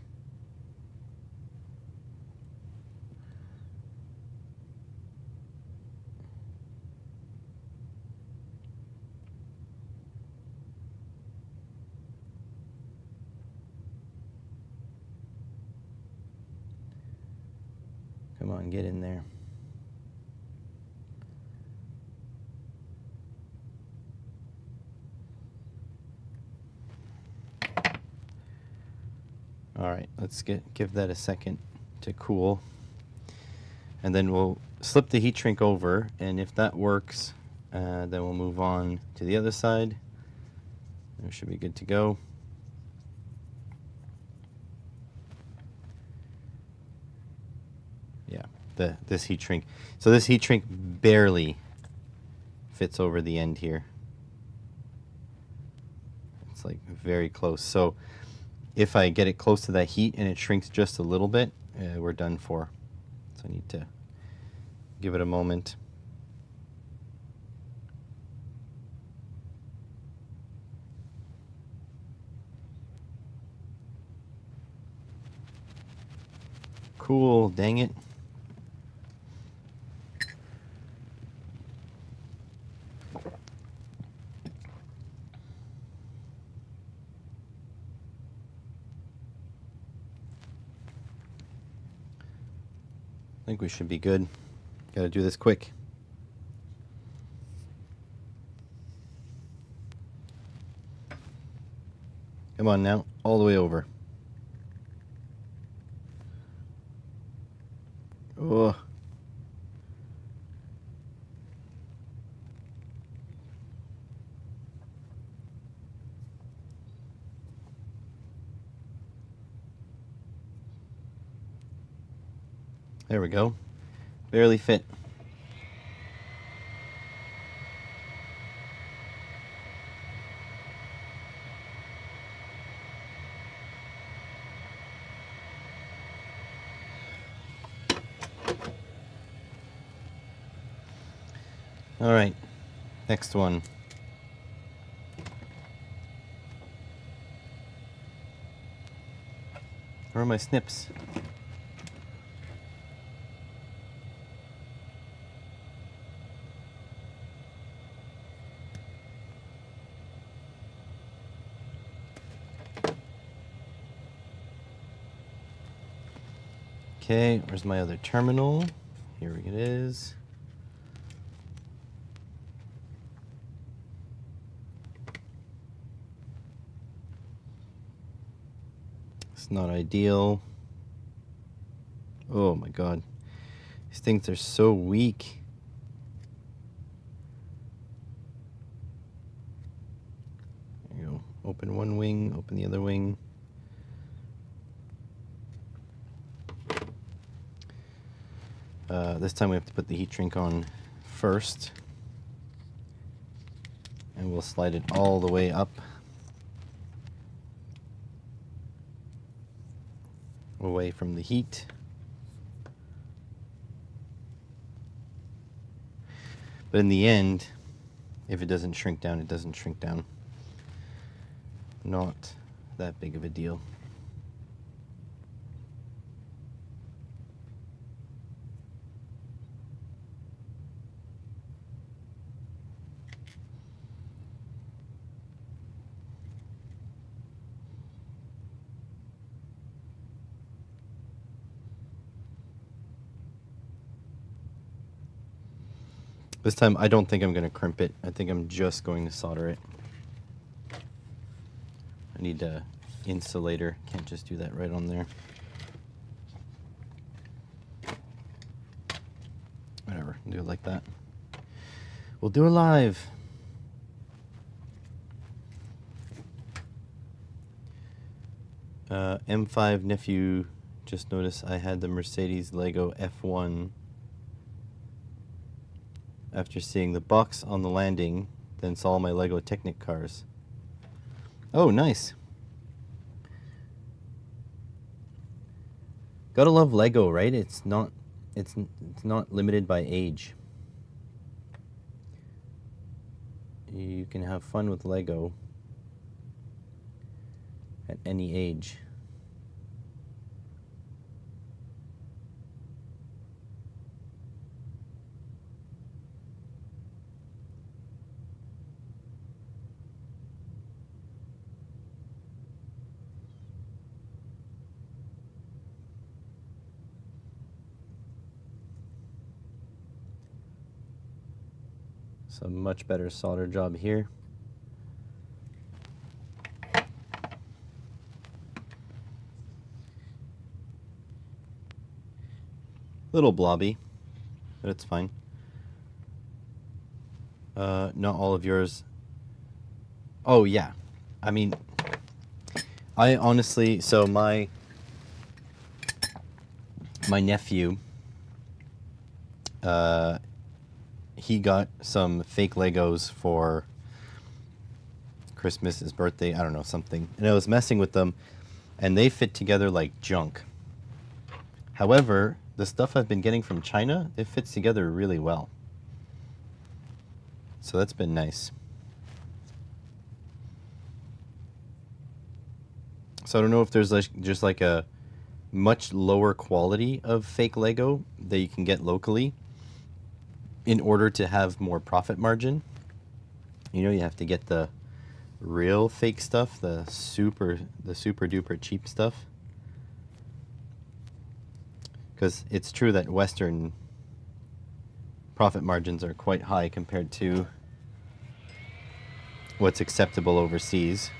Come on, get in there. All right, let's give that a second to cool. And then we'll slip the heat shrink over, and if that works, then we'll move on to the other side. It should be good to go. Yeah, this heat shrink. So this heat shrink barely fits over the end here. It's like very close. So if I get it close to that heat and it shrinks just a little bit, we're done for. So I need to give it a moment. Cool, dang it. I think we should be good. Gotta do this quick. Come on now, all the way over. Oh. There we go. Barely fit. All right, next one. Where are my snips? Okay, where's my other terminal? Here it is. It's not ideal. Oh my god. These things are so weak. There you go. Open one wing, open the other wing. This time we have to put the heat shrink on first. And we'll slide it all the way up. Away from the heat. But in the end, if it doesn't shrink down, it doesn't shrink down. Not that big of a deal. This time I don't think I'm going to crimp it. I think I'm just going to solder it. I need a insulator. Can't just do that right on there. Whatever, do it like that. We'll do it live. M5 nephew just noticed I had the Mercedes Lego F1 after seeing the box on the landing, then saw my Lego Technic cars. Oh, nice. Gotta love Lego, right? It's not limited by age. You can have fun with Lego at any age. So much better solder job here. Little blobby, but it's fine. Not all of yours. Oh yeah, I mean, I honestly, so my nephew, he got some fake Legos for Christmas, his birthday, I don't know, something. And I was messing with them, and they fit together like junk. However, the stuff I've been getting from China, it fits together really well. So that's been nice. So I don't know if there's like just like a much lower quality of fake Lego that you can get locally in order to have more profit margin. You know, you have to get the real fake stuff, the super duper cheap stuff. Because it's true that Western profit margins are quite high compared to what's acceptable overseas.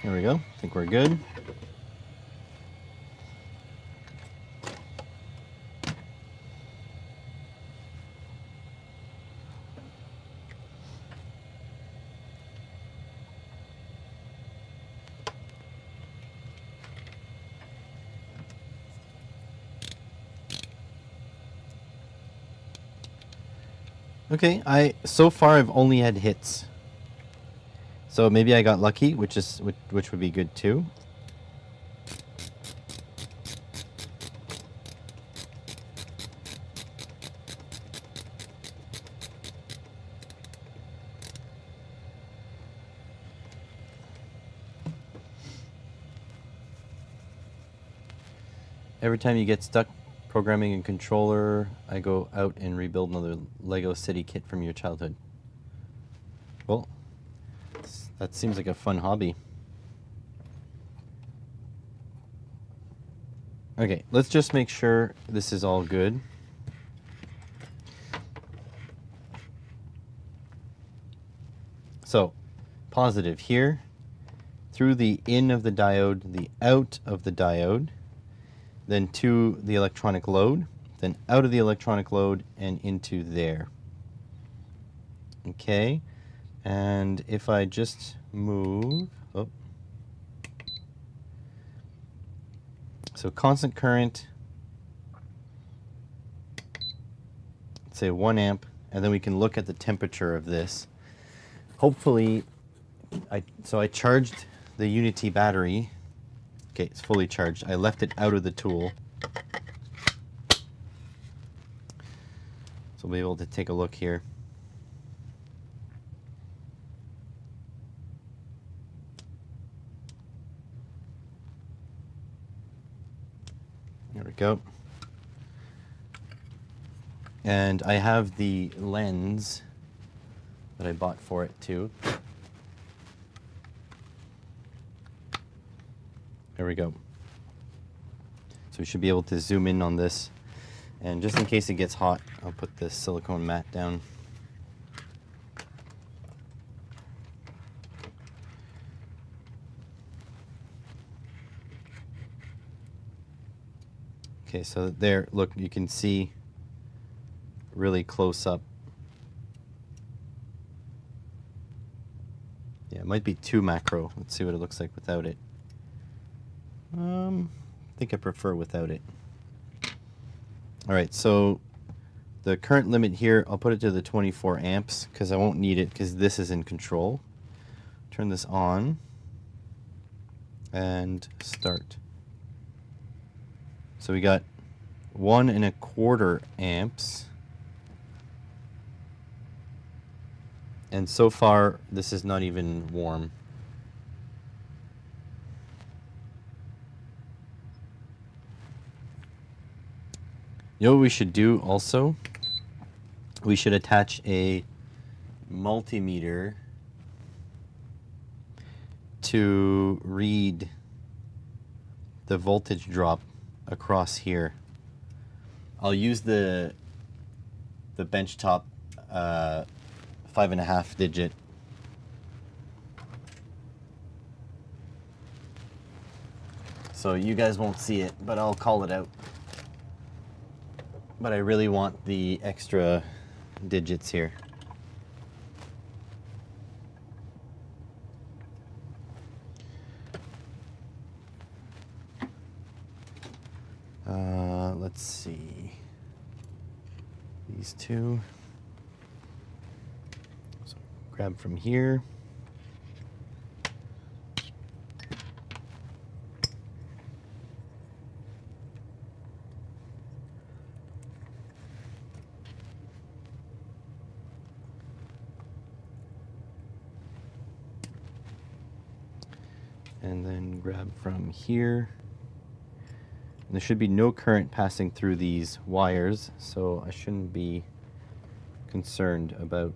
There we go. I think we're good. Okay, so far I've only had hits. So maybe I got lucky, which would be good too. Every time you get stuck programming a controller, I go out and rebuild another Lego City kit from your childhood. Well, that seems like a fun hobby. Okay, let's just make sure this is all good. So, positive here, through the in of the diode, the out of the diode, then to the electronic load, then out of the electronic load and into there. Okay, and if I just move, so constant current, let's say 1 amp, and then we can look at the temperature of this. Hopefully, so I charged the Unity battery. Okay, it's fully charged. I left it out of the tool. So we'll be able to take a look here. There we go. And I have the lens that I bought for it too. There we go. So we should be able to zoom in on this. And just in case it gets hot, I'll put this silicone mat down. Okay, so there, look, you can see really close up. Yeah, it might be too macro. Let's see what it looks like without it. I think I prefer without it. All right, so the current limit here, I'll put it to the 24 amps because I won't need it because this is in control. Turn this on and start. So we got 1 1/4 amps. And so far, this is not even warm. You know what we should do also? We should attach a multimeter to read the voltage drop across here. I'll use the benchtop 5.5 digit. So you guys won't see it, but I'll call it out. But I really want the extra digits here. Let's see. These two. So grab from here. And then grab from here. And there should be no current passing through these wires, so I shouldn't be concerned about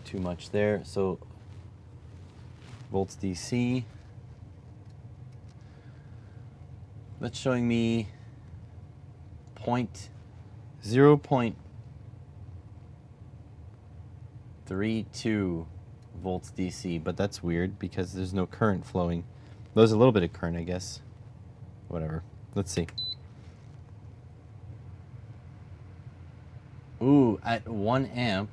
too much there. So volts DC. That's showing me 0.32 volts DC, but that's weird because there's no current flowing. There's a little bit of current, I guess. Whatever. Let's see. Ooh, at 1 amp.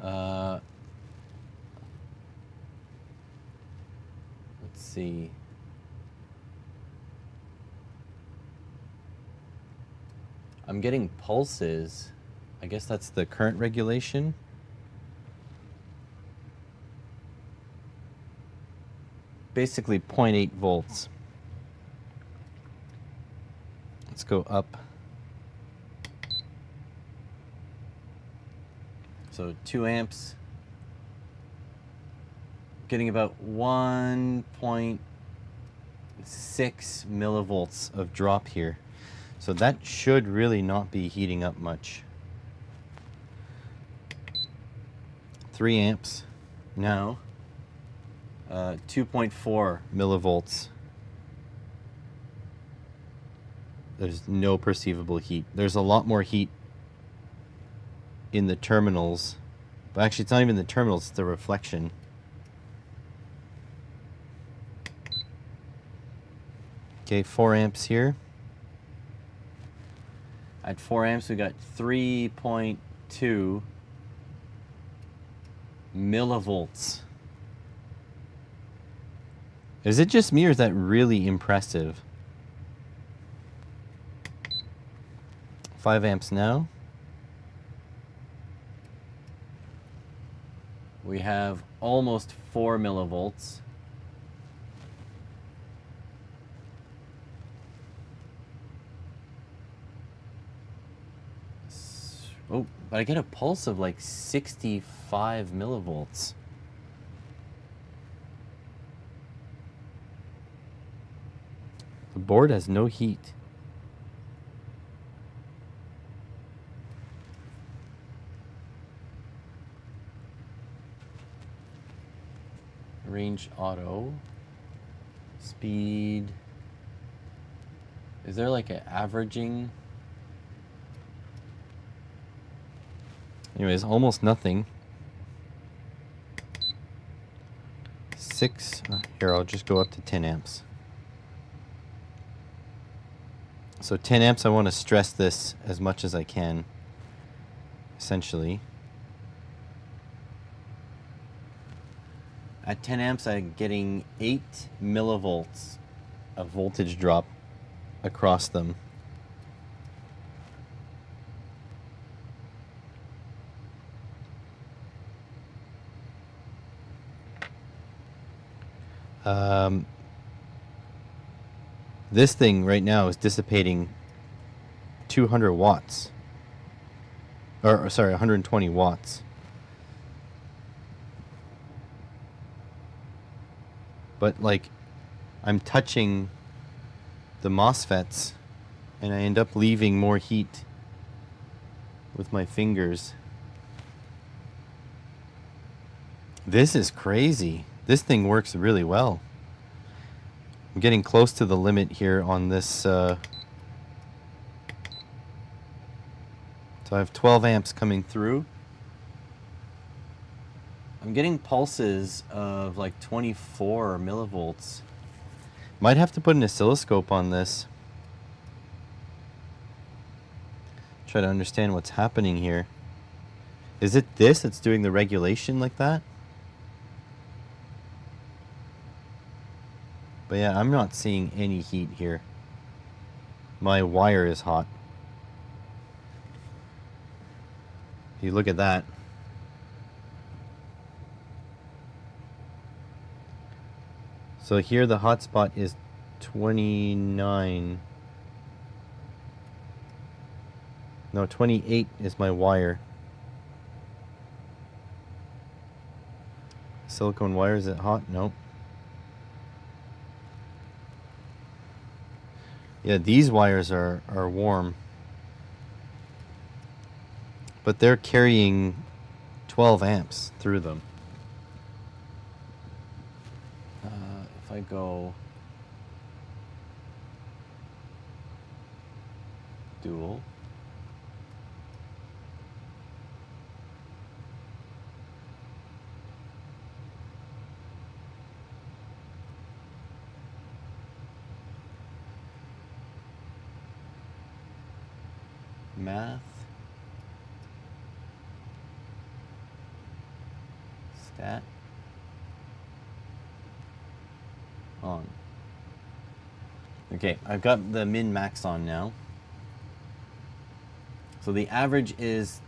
Let's see. I'm getting pulses. I guess that's the current regulation. Basically 0.8 volts. Let's go up. So 2 amps. Getting about 1.6 millivolts of drop here. So that should really not be heating up much. 3 amps now. 2.4 millivolts. There's no perceivable heat. There's a lot more heat in the terminals. But actually, it's not even the terminals, it's the reflection. Okay, 4 amps here. At 4 amps, we got 3.2 millivolts. Is it just me, or is that really impressive? 5 amps now. We have almost 4 millivolts. Oh, but I get a pulse of like 65 millivolts. The board has no heat. Range auto. Speed. Is there like an averaging? Anyways, almost nothing. 6. Here, I'll just go up to 10 amps. So 10 amps, I want to stress this as much as I can, essentially. At 10 amps, I'm getting 8 millivolts of voltage drop across them. This thing right now is dissipating 200 watts. Or, sorry, 120 watts. But, like, I'm touching the MOSFETs, and I end up leaving more heat with my fingers. This is crazy. This thing works really well. I'm getting close to the limit here on this. So I have 12 amps coming through. I'm getting pulses of like 24 millivolts. Might have to put an oscilloscope on this. Try to understand what's happening here. Is it this that's doing the regulation like that? But yeah, I'm not seeing any heat here. My wire is hot. You look at that. So here the hotspot is 29. No, 28 is my wire. Silicone wire, is it hot? Nope. Yeah, these wires are warm. But they're carrying 12 amps through them. If I go dual. Math. Stat. On. Okay, I've got the min-max on now. So the average is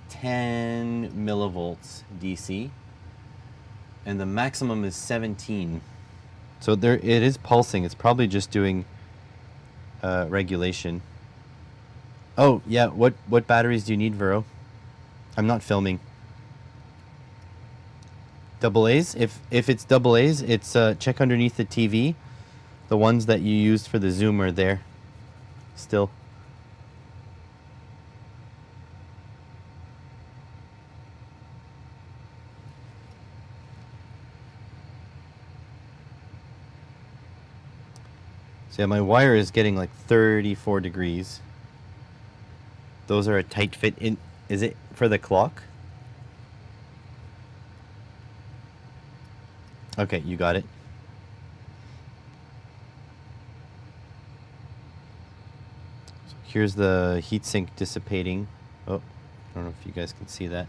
10 millivolts DC. And the maximum is 17. So there it is pulsing. It's probably just doing regulation. Oh, yeah, what batteries do you need, Vero? I'm not filming. Double A's? If it's double A's, it's check underneath the TV. The ones that you used for the Zoom are there. Still. So yeah, my wire is getting like 34 degrees. Those are a tight fit in. Is it for the clock? Okay, you got it. So here's the heatsink dissipating. Oh, I don't know if you guys can see that.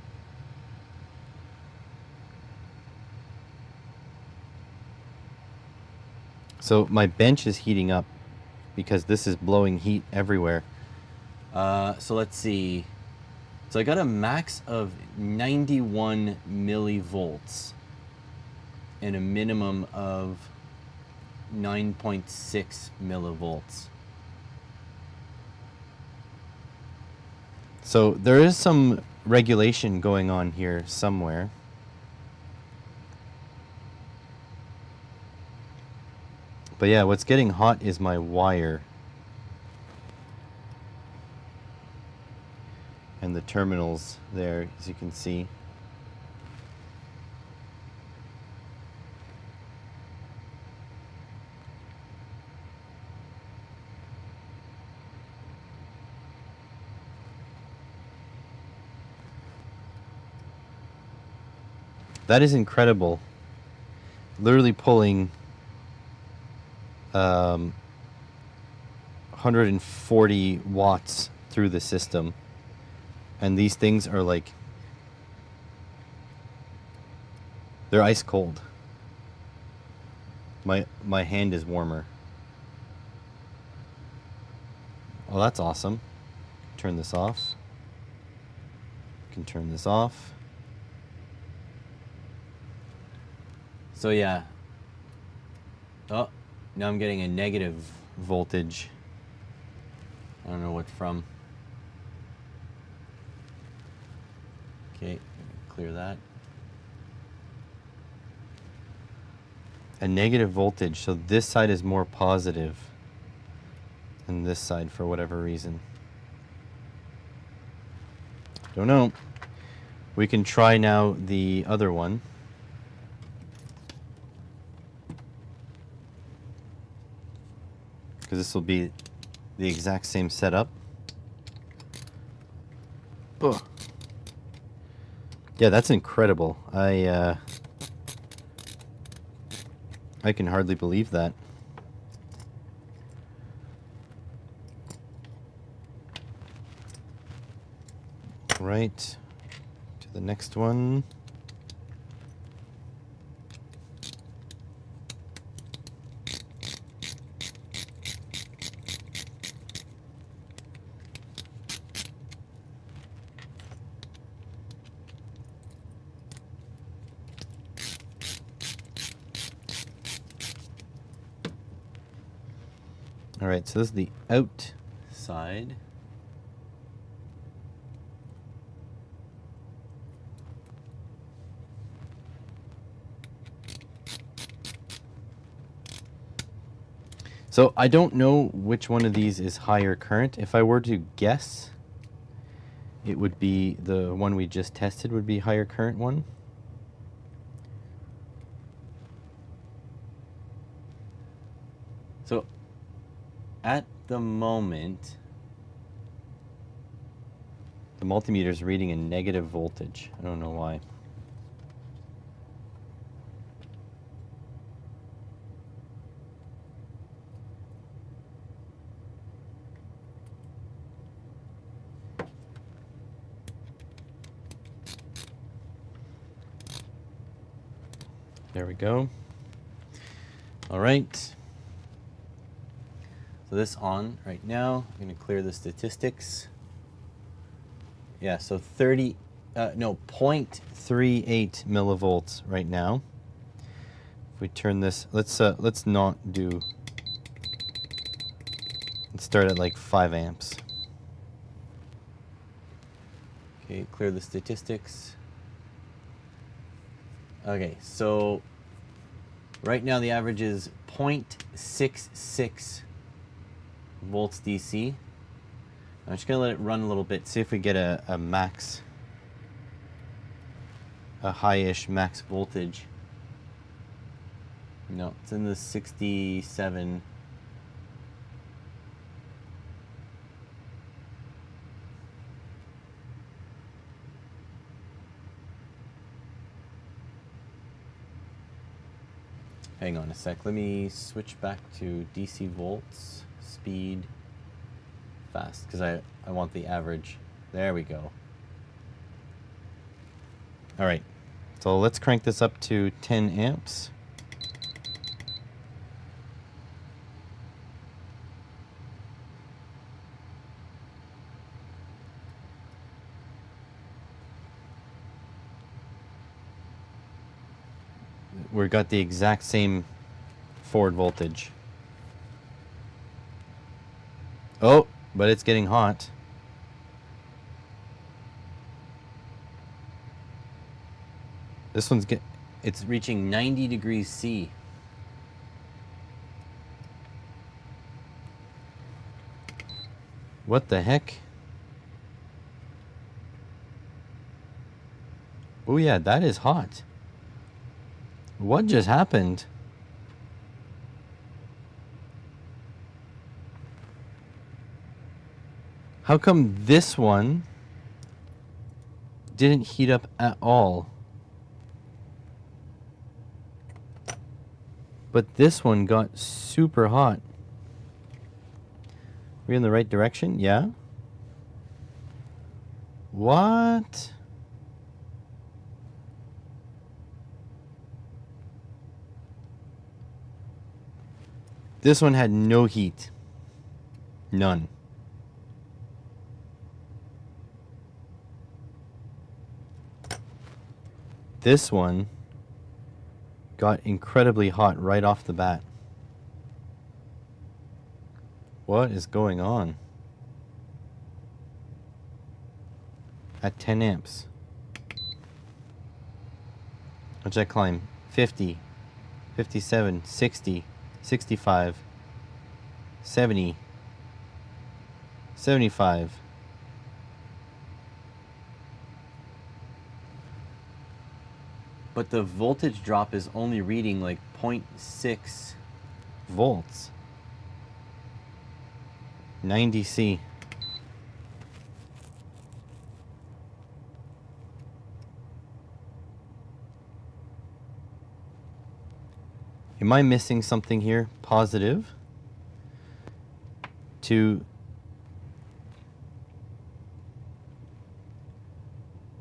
So my bench is heating up because this is blowing heat everywhere. So let's see. So I got a max of 91 millivolts and a minimum of 9.6 millivolts. So there is some regulation going on here somewhere. But yeah, what's getting hot is my wire. And the terminals there, as you can see. That is incredible. Literally pulling 140 watts through the system. And these things are like, they're ice cold. My hand is warmer. Oh, that's awesome. Turn this off. Can turn this off. So yeah. Oh, now I'm getting a negative voltage. I don't know what from. Okay, clear that. A negative voltage, so this side is more positive than this side for whatever reason. Don't know. We can try now the other one. Because this will be the exact same setup. Ugh. Yeah, that's incredible. I can hardly believe that. Right, to the next one. All right, so this is the outside. So I don't know which one of these is higher current. If I were to guess, it would be the one we just tested would be higher current one. So at the moment, the multimeter is reading a negative voltage. I don't know why. There we go. All right. So this on right now. I'm going to clear the statistics. Yeah, so 0.38 millivolts right now. If we turn this, let's not do. Let's start at like 5 amps. Okay, clear the statistics. Okay, so right now the average is 0.66 volts DC. I'm just gonna let it run a little bit, see if we get a max, a high-ish max voltage. No, it's in the 67. Hang on a sec, let me switch back to DC volts, speed, fast, because I want the average. There we go. All right, so let's crank this up to 10 amps. We've got the exact same forward voltage. Oh, but it's getting hot. This one's it's reaching 90 degrees C. What the heck? Oh yeah, that is hot. What just happened? How come this one didn't heat up at all? But this one got super hot. We in the right direction? Yeah. What? This one had no heat. None. This one got incredibly hot right off the bat. What is going on? At 10 amps. What's that climb? 50, 57, 60, 65, 70, 75. But the voltage drop is only reading like 0.6 volts. 90C. Am I missing something here? Positive.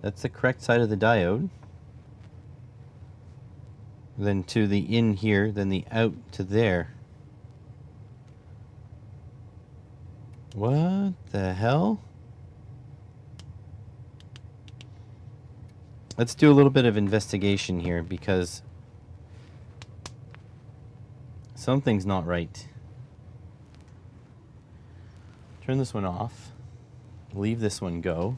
That's the correct side of the diode. Then to the in here, then the out to there. What the hell? Let's do a little bit of investigation here because something's not right. Turn this one off. Leave this one go.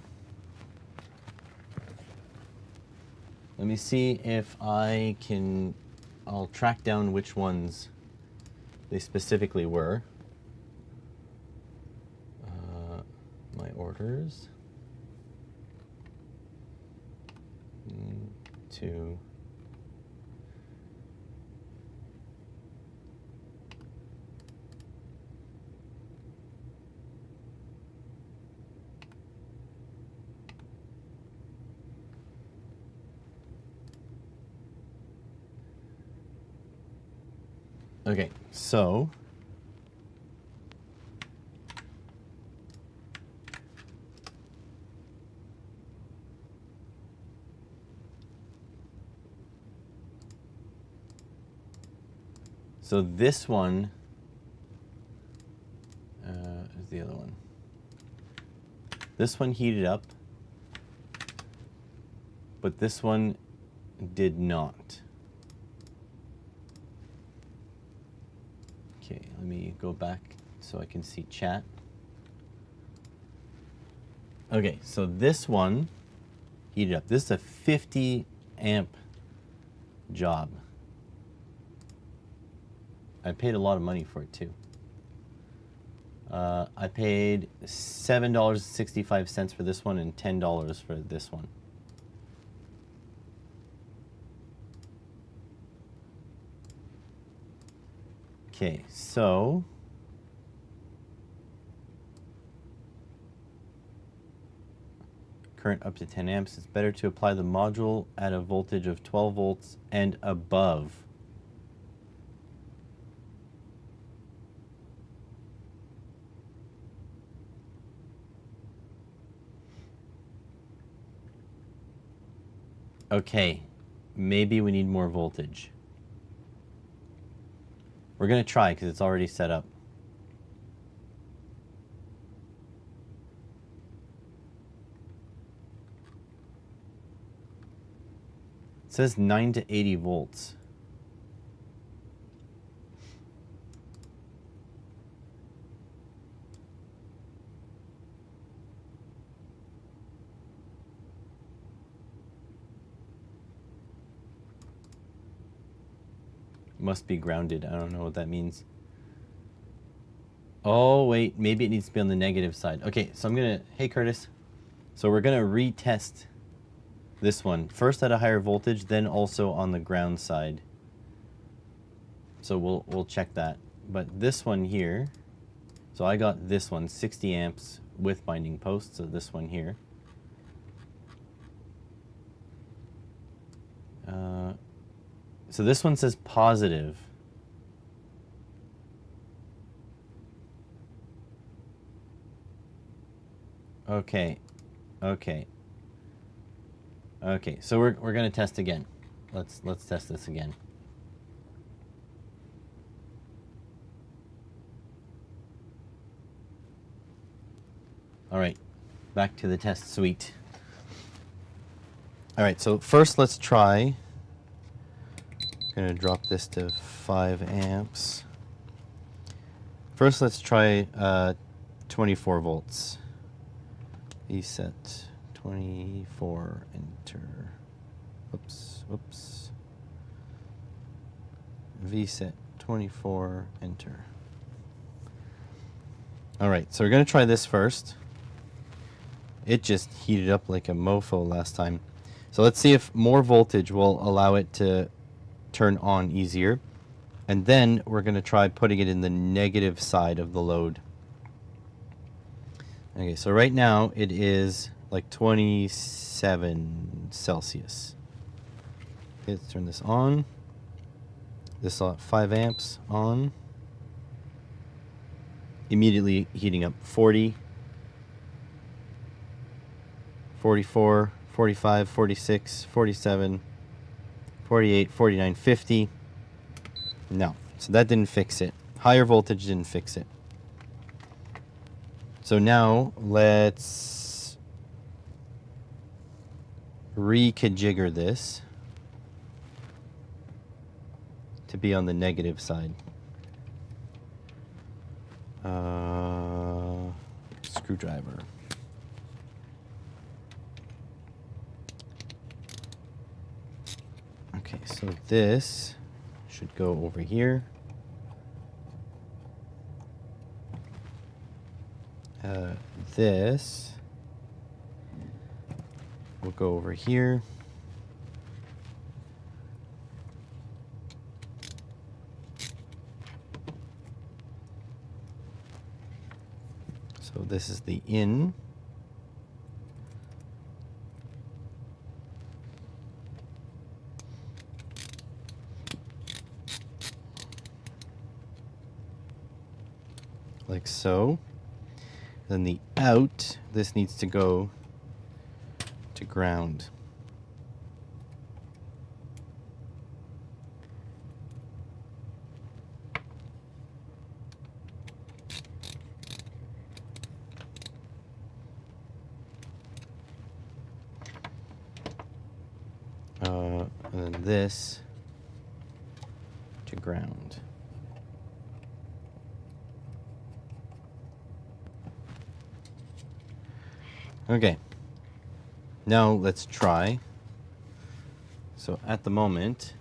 Let me see if I'll track down which ones they specifically were. My orders. 2. Okay, so this one is the other one. This one heated up, but this one did not. Okay, let me go back so I can see chat. Okay, so this one heated up. This is a 50 amp job. I paid a lot of money for it too. I paid $7.65 for this one and $10 for this one. Okay, so current up to 10 amps. It's better to apply the module at a voltage of 12 volts and above. Okay, maybe we need more voltage. We're going to try because it's already set up. It says 9 to 80 volts. Must be grounded. I don't know what that means. Oh, wait. Maybe it needs to be on the negative side. Okay, so I'm going to... Hey, Curtis. So we're going to retest this one. First at a higher voltage, then also on the ground side. So we'll check that. But this one here... So I got this one, 60 amps with binding posts. So this one here. So this one says positive. Okay. Okay. Okay. So we're going to test again. Let's test this again. All right. Back to the test suite. All right. So first let's try. I'm going to drop this to 5 amps. First let's try 24 volts. Reset 24, enter. Oops, oops. VSet 24, enter. All right, so we're going to try this first. It just heated up like a mofo last time. So let's see if more voltage will allow it to turn on easier. And then we're going to try putting it in the negative side of the load. Okay, so right now it is like 27 Celsius. Okay, let's turn this on. This 5 amps on. Immediately heating up 40, 44, 45, 46, 47, 48, 49, 50. No, so that didn't fix it. Higher voltage didn't fix it. So now let's rekajigger this to be on the negative side. Screwdriver. Okay, so this should go over here. This will go over here. So this is the in. Like so. Then the out, this needs to go to ground. And then this to ground. Okay, now let's try. So at the moment,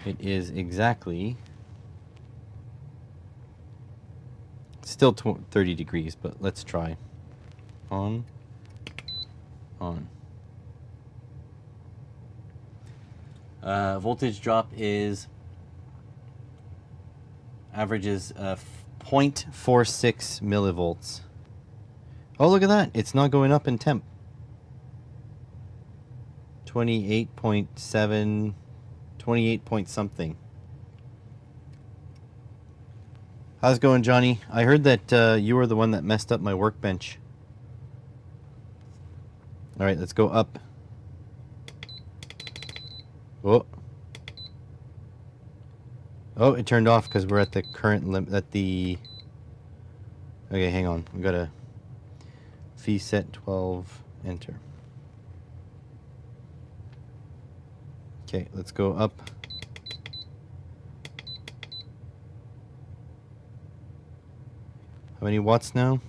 it is exactly still 30 degrees, but let's try. On. Voltage drop is averages 0.46 millivolts. Oh, look at that. It's not going up in temp. 28.7, 28 point something. How's it going, Johnny? I heard that you were the one that messed up my workbench. All right, let's go up. Oh. Oh, it turned off because we're at the current limit, at the... Okay, hang on. We gotta... VSet 12, enter. Okay, let's go up. How many watts now?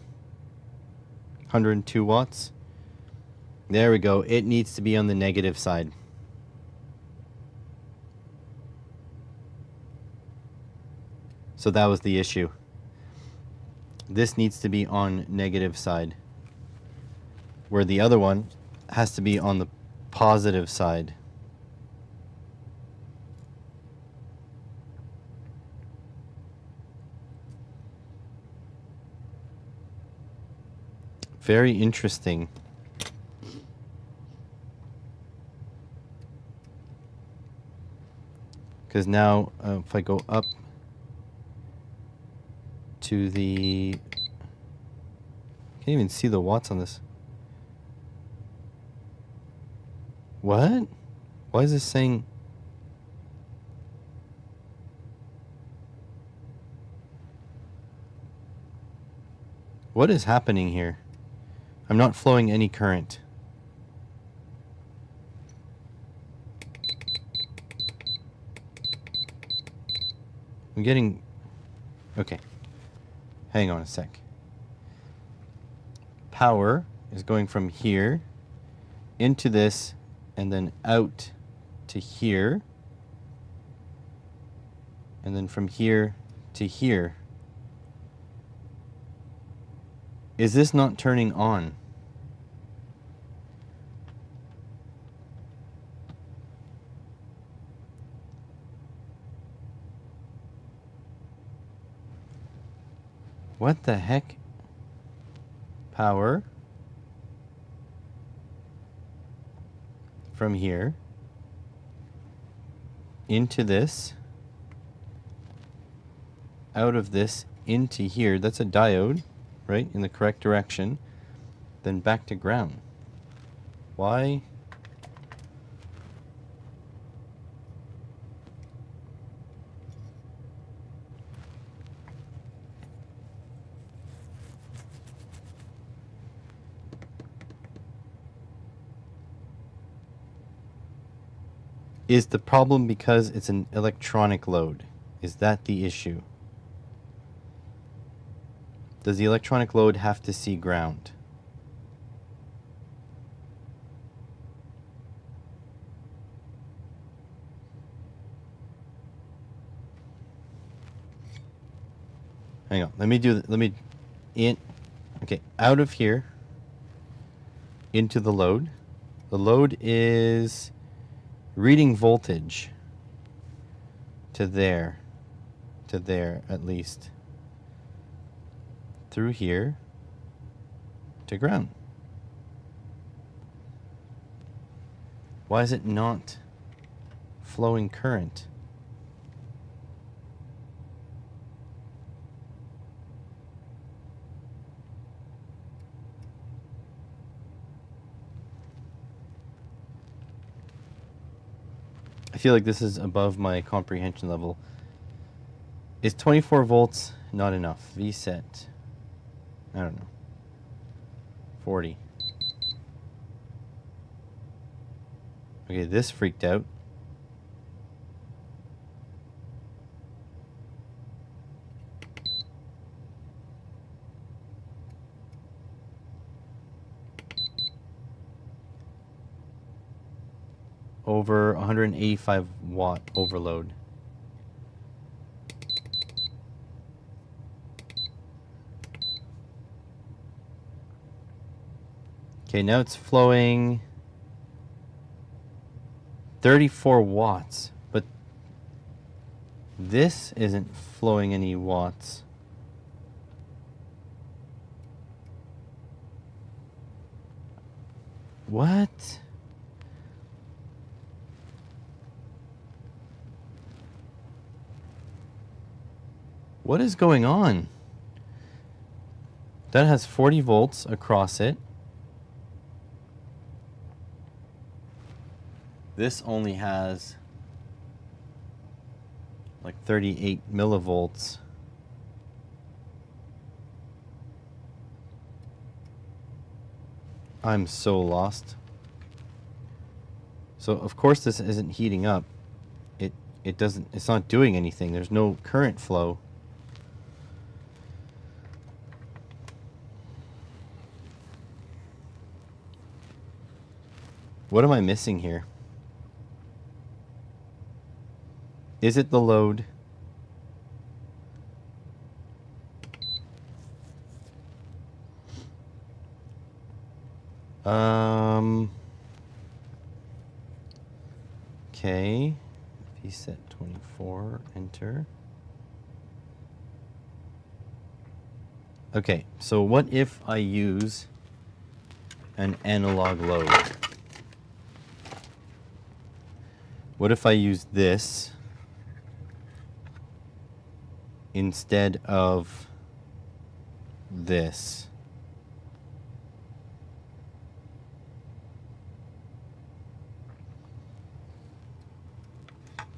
102 watts. There we go. It needs to be on the negative side. So that was the issue. This needs to be on negative side, where the other one has to be on the positive side. Very interesting. Because now, if I go up to the... Can't even see the watts on this. What? Why is this saying... What is happening here? I'm not flowing any current. I'm getting... Okay. Hang on a sec. Power is going from here into this and then out to here. And then from here to here. Is this not turning on? What the heck? Power from here into this, out of this into here. That's a diode, right? In the correct direction. Then back to ground. Why? Is the problem because it's an electronic load? Is that the issue? Does the electronic load have to see ground? Hang on. Okay, out of here into the load. The load is reading voltage to there at least, through here to ground. Why is it not flowing current? I feel like this is above my comprehension level. Is 24 volts not enough? VSET. I don't know. 40. Okay, this freaked out. Over 185 watt overload. Okay, now it's flowing 34 watts, but this isn't flowing any watts. What? What is going on? That has 40 volts across it. This only has like 38 millivolts. I'm so lost. So of course this isn't heating up. It's not doing anything. There's no current flow. What am I missing here? Is it the load? Okay. VSET 24, enter. Okay, so what if I use an analog load? What if I use this instead of this?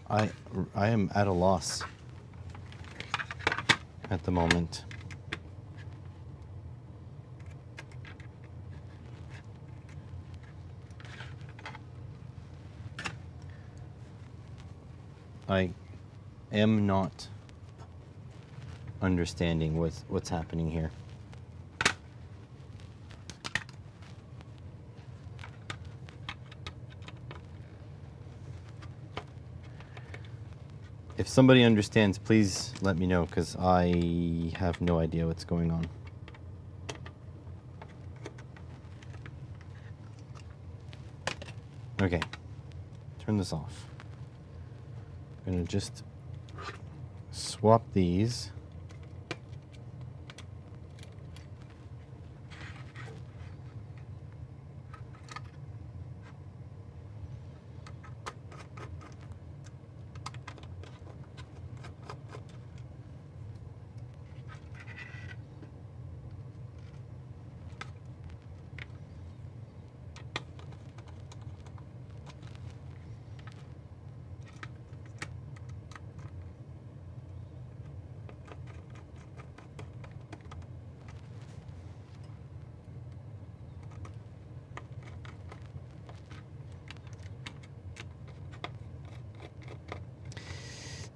I am at a loss at the moment. I am not understanding what's happening here. If somebody understands, please let me know, because I have no idea what's going on. Okay, turn this off. I'm gonna just swap these.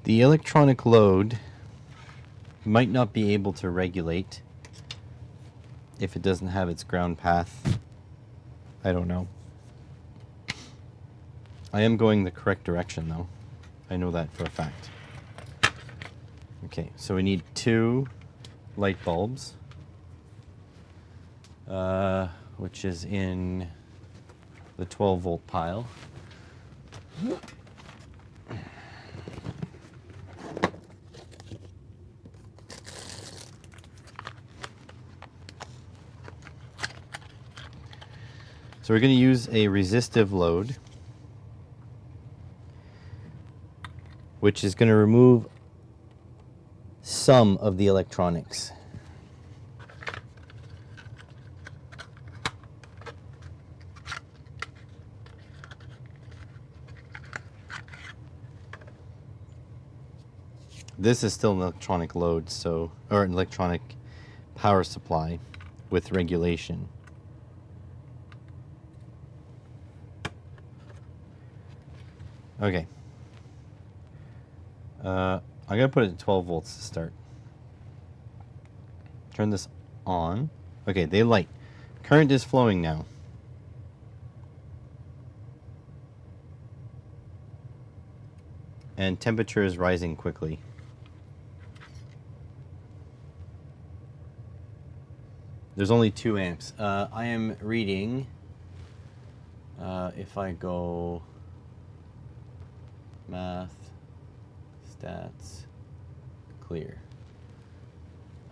The electronic load might not be able to regulate if it doesn't have its ground path. I don't know. I am going the correct direction though. I know that for a fact. Okay, so we need 2 light bulbs, which is in the 12 volt pile. So we're going to use a resistive load, which is going to remove some of the electronics. This is still an electronic load, so, or an electronic power supply with regulation. Okay. I'm going to put it at 12 volts to start. Turn this on. Okay, they light. Current is flowing now. And temperature is rising quickly. There's only 2 amps. I am reading, if I go math, stats, clear.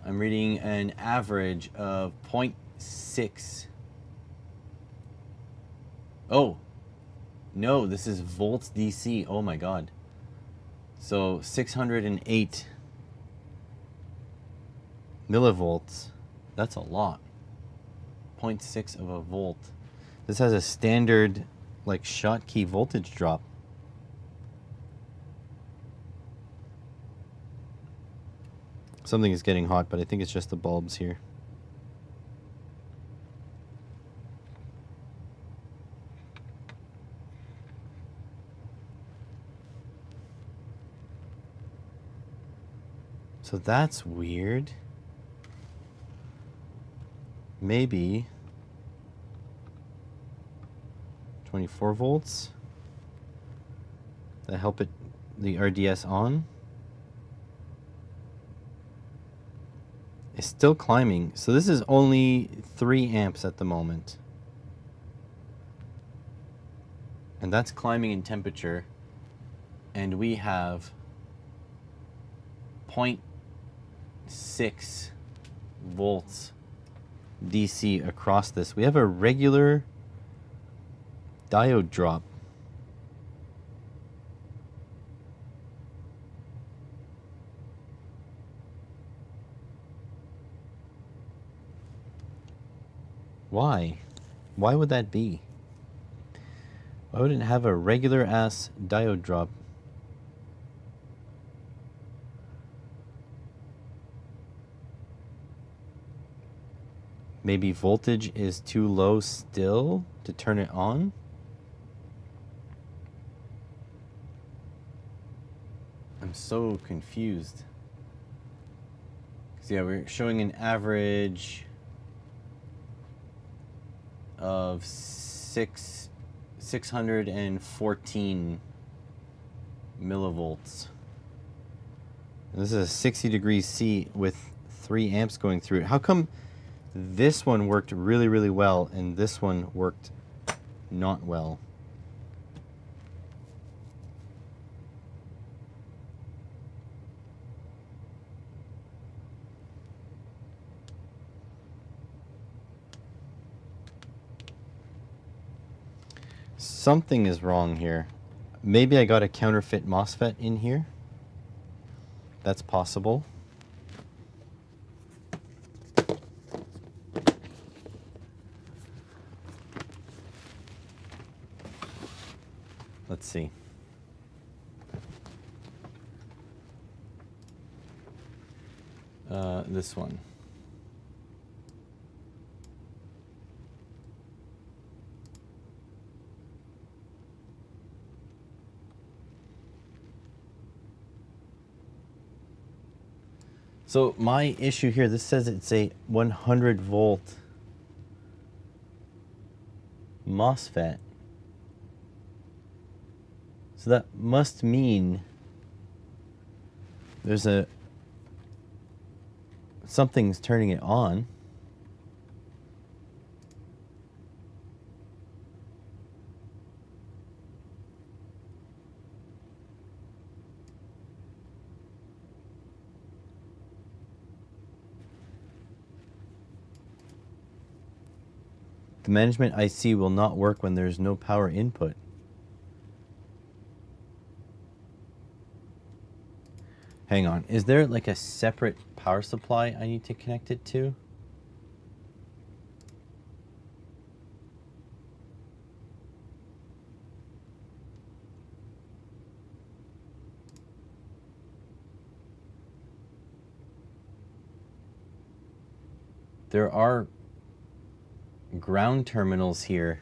I'm reading an average of 0.6. Oh, no, this is volts DC. Oh my God. So 608 millivolts. That's a lot. 0.6 of a volt. This has a standard, like, Schottky voltage drop. Something is getting hot, but I think it's just the bulbs here. So that's weird. Maybe 24 volts. That help it, the RDS on. It's still climbing. So this is only 3 amps at the moment. And that's climbing in temperature. And we have 0.6 volts DC across this. We have a regular diode drop. Why? Why would that be? Why wouldn't it have a regular ass diode drop? Maybe voltage is too low still to turn it on? I'm so confused. So yeah, we're showing an average of 614 millivolts. And this is a 60 degrees C with 3 amps going through it. How come this one worked really, really well and this one worked not well? Something is wrong here. Maybe I got a counterfeit MOSFET in here. That's possible. Let's see. This one. So my issue here, this says it's a 100 volt MOSFET. So that must mean there's something's turning it on. The management IC will not work when there's no power input. Hang on, is there like a separate power supply I need to connect it to? There are ground terminals here.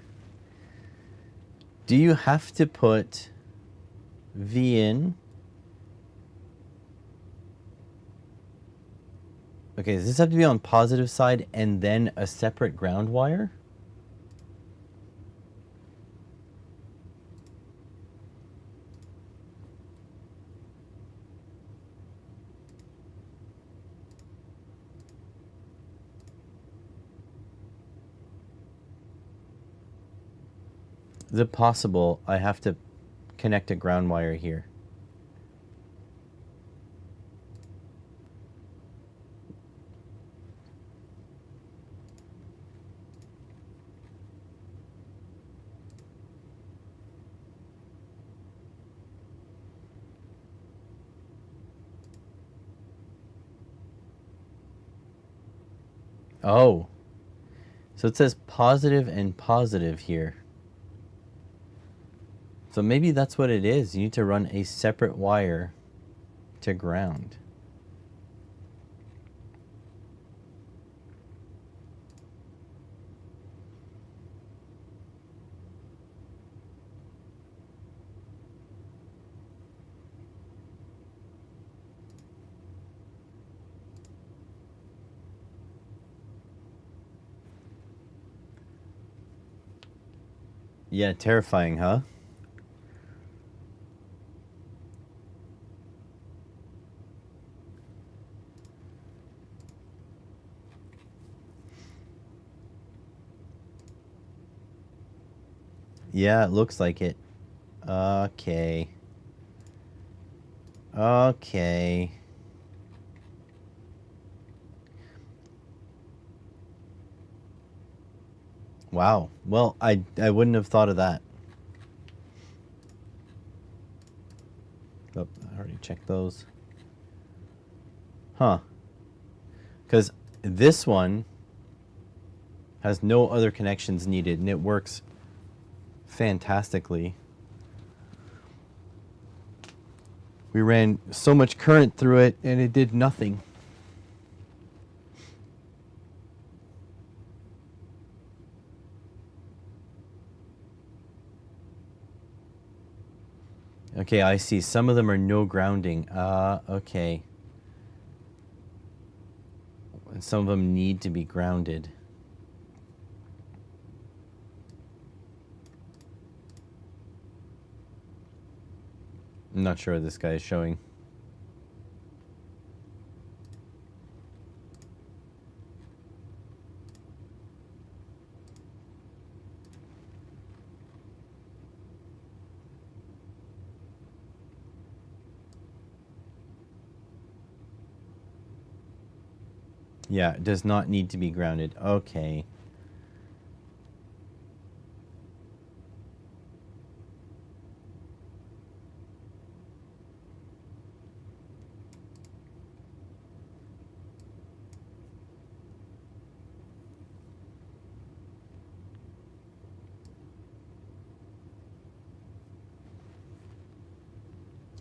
Do you have to put V in? Okay, does this have to be on positive side and then a separate ground wire? Is it possible I have to connect a ground wire here? Oh, so it says positive and positive here. So maybe that's what it is. You need to run a separate wire to ground. Yeah, terrifying, huh? Yeah, it looks like it. Okay. Okay. Wow. Well, I wouldn't have thought of that. Oh, I already checked those. Huh. Because this one has no other connections needed, and it works fantastically. We ran so much current through it, and it did nothing. Okay, I see. Some of them are no grounding. Okay. And some of them need to be grounded. I'm not sure what this guy is showing. Yeah, it does not need to be grounded. Okay.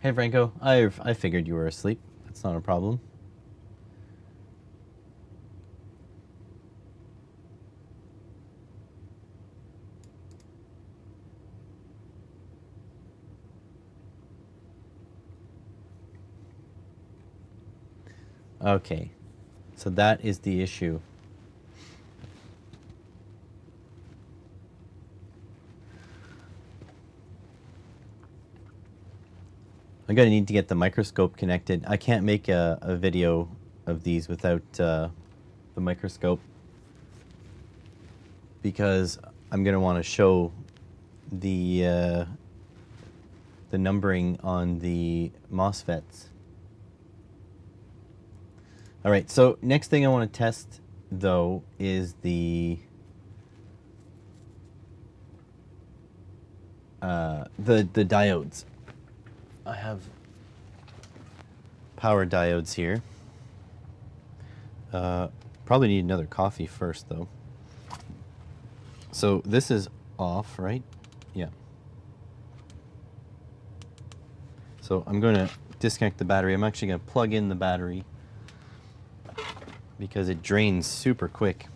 Hey Franco, I figured you were asleep. That's not a problem. Okay. So that is the issue. I'm gonna need to get the microscope connected. I can't make a video of these without the microscope because I'm gonna want to show the numbering on the MOSFETs. All right, so next thing I want to test though is the diodes. I have power diodes here. Probably need another coffee first though. So this is off, right? Yeah. So I'm going to disconnect the battery. I'm actually going to plug in the battery because it drains super quick.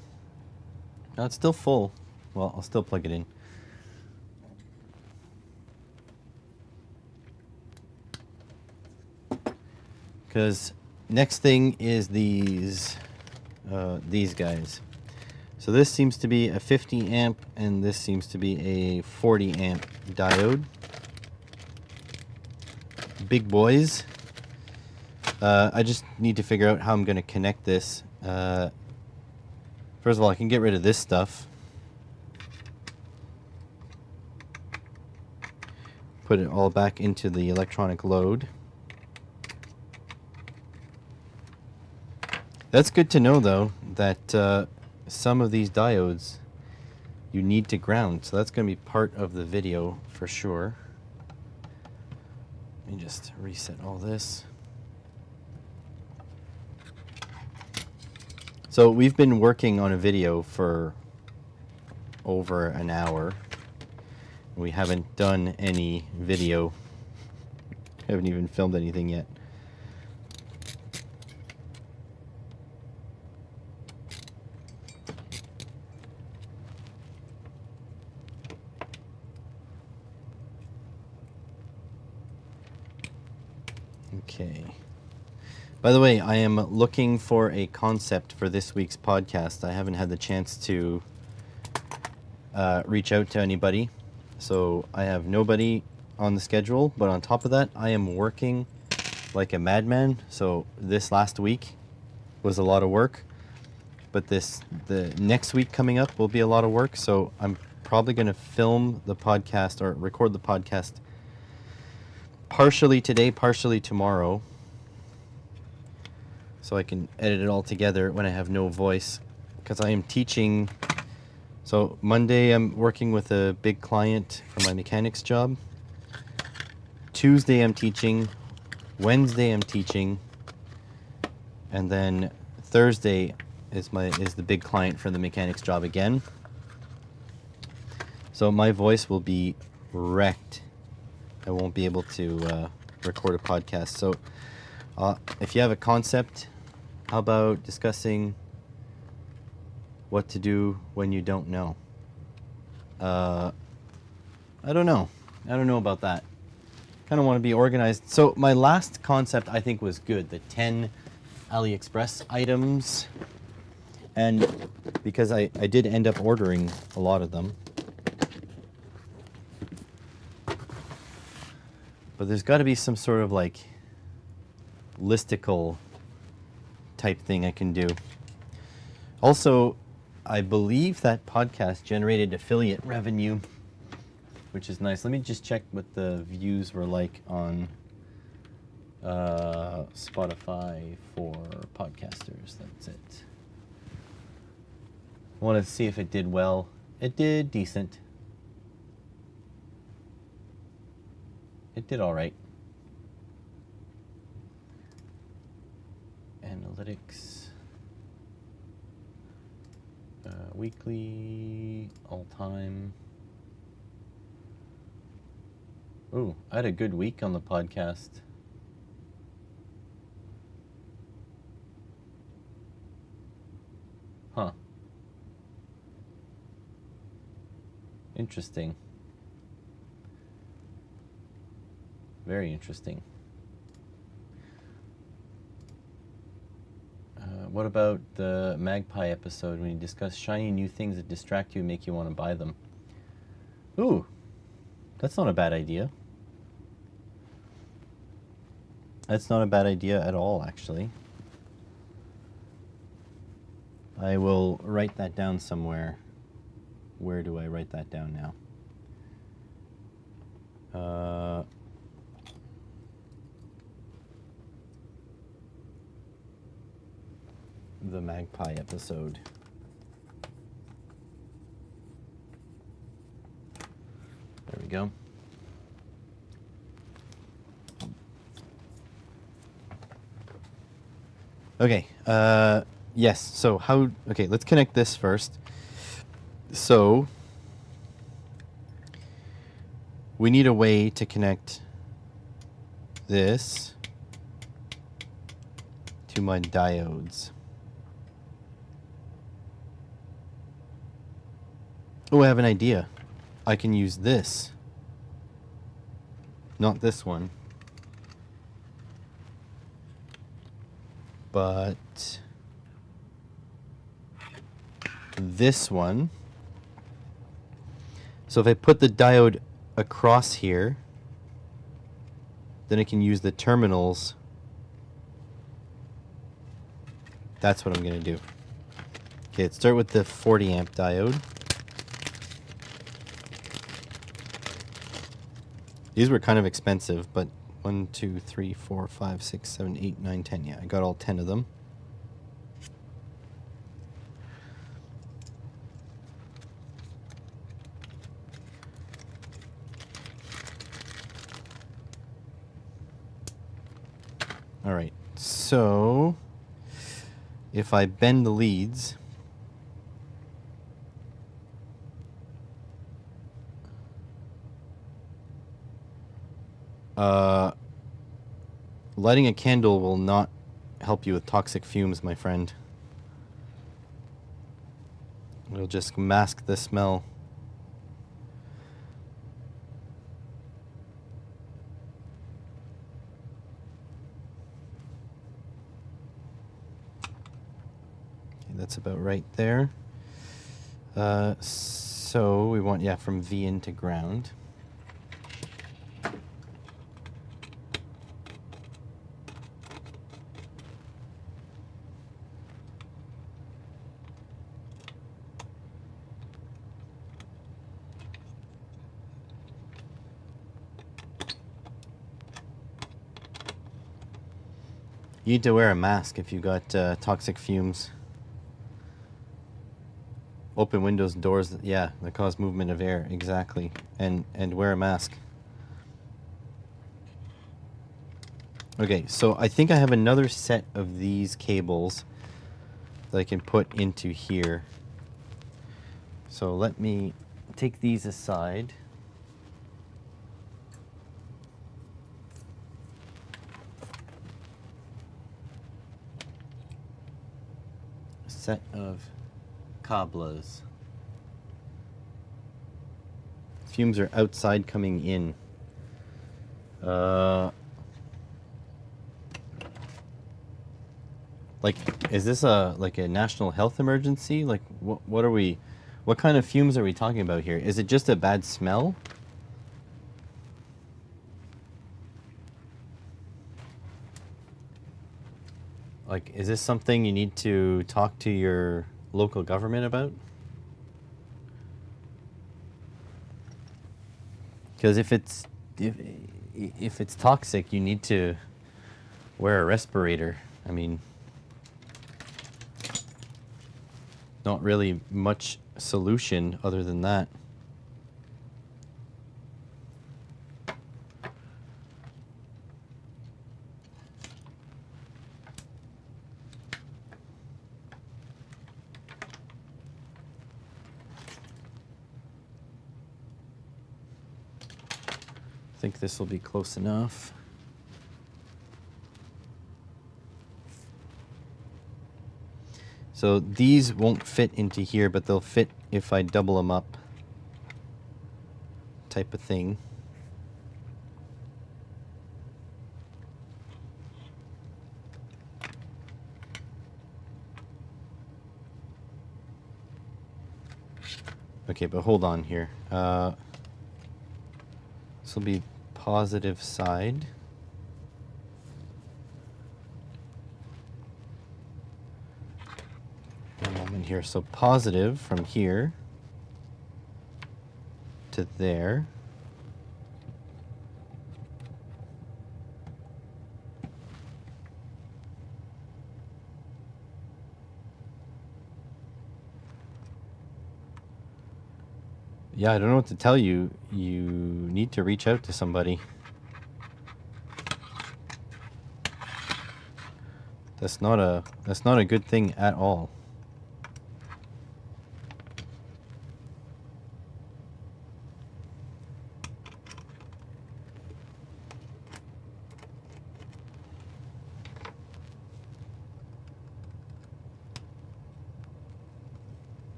Now it's still full. Well, I'll still plug it in. Because next thing is these guys. So this seems to be a 50 amp and this seems to be a 40 amp diode. Big boys. I just need to figure out how I'm going to connect this. First of all, I can get rid of this stuff. Put it all back into the electronic load. That's good to know though, that some of these diodes you need to ground. So that's going to be part of the video for sure. Let me just reset all this. So we've been working on a video for over an hour. We haven't done any video. Haven't even filmed anything yet. Okay. By the way, I am looking for a concept for this week's podcast. I haven't had the chance to reach out to anybody. So I have nobody on the schedule, but on top of that, I am working like a madman. So this last week was a lot of work, but the next week coming up will be a lot of work. So I'm probably going to film the podcast or record the podcast partially today, partially tomorrow, so I can edit it all together when I have no voice, because I am teaching. So Monday I'm working with a big client for my mechanics job. Tuesday I'm teaching. Wednesday I'm teaching. And then Thursday is the big client for the mechanics job again. So my voice will be wrecked. I won't be able to record a podcast. So if you have a concept, how about discussing what to do when you don't know? I don't know. I don't know about that. kind of want to be organized. So my last concept I think was good, the 10 AliExpress items. And because I did end up ordering a lot of them. But there's got to be some sort of like listicle type thing I can do. Also, I believe that podcast generated affiliate revenue, which is nice. Let me just check what the views were like on Spotify for podcasters. That's it. I want to see if it did well. It did decent. It did all right. Analytics. Weekly, all time. Ooh, I had a good week on the podcast. Huh. Interesting. Very interesting. What about the Magpie episode when you discuss shiny new things that distract you and make you want to buy them? Ooh, that's not a bad idea. That's not a bad idea at all, actually. I will write that down somewhere. Where do I write that down now? The Magpie episode. There we go. Okay, yes, so okay, let's connect this first. So, we need a way to connect this to my diodes. Oh, I have an idea. I can use this. Not this one. But this one. So if I put the diode across here, then I can use the terminals. That's what I'm going to do. Okay, let's start with the 40 amp diode. These were kind of expensive, but 1, 2, 3, 4, 5, 6, 7, 8, 9, 10. Yeah, I got all 10 of them. All right, so if I bend the leads, lighting a candle will not help you with toxic fumes, my friend. It'll just mask the smell. Okay, that's about right there. So we want, yeah, from V in to ground. You need to wear a mask if you got toxic fumes. Open windows and doors, yeah, that cause movement of air, exactly. And wear a mask. Okay, so I think I have another set of these cables that I can put into here. So let me take these aside. Set of cablas. Fumes are outside coming in. Like, is this a national health emergency? Like, what are we? What kind of fumes are we talking about here? Is it just a bad smell? Like, is this something you need to talk to your local government about? Because if it's toxic, you need to wear a respirator. I mean, not really much solution other than that. I think this will be close enough. So these won't fit into here, but they'll fit if I double them up, type of thing. Okay, but hold on here. This will be positive side. One moment here. So positive from here to there. Yeah, I don't know what to tell you. You need to reach out to somebody. That's not a good thing at all.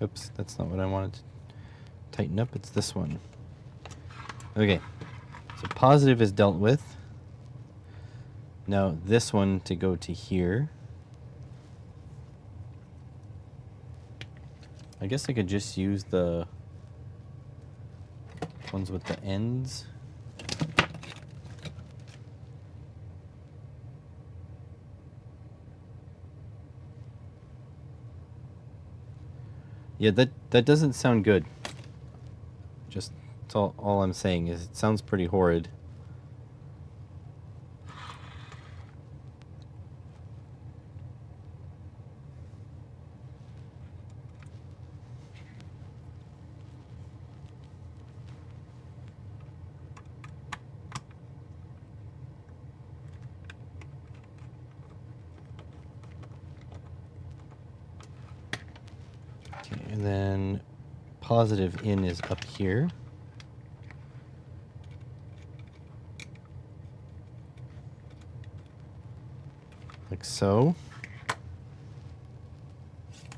Oops, that's not what I wanted to tighten up. It's this one. Okay, so positive is dealt with. Now this one to go to here. I guess I could just use the ones with the ends. Yeah, that doesn't sound good. Just that's all I'm saying is it sounds pretty horrid. Okay, and then positive in is up here. Like so.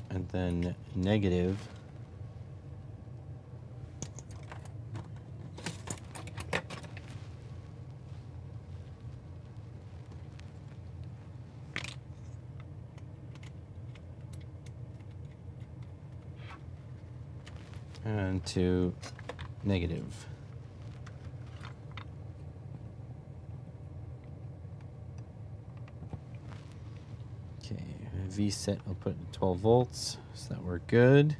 And then negative and to negative. Okay, V set I'll put in 12 volts, so that we're good.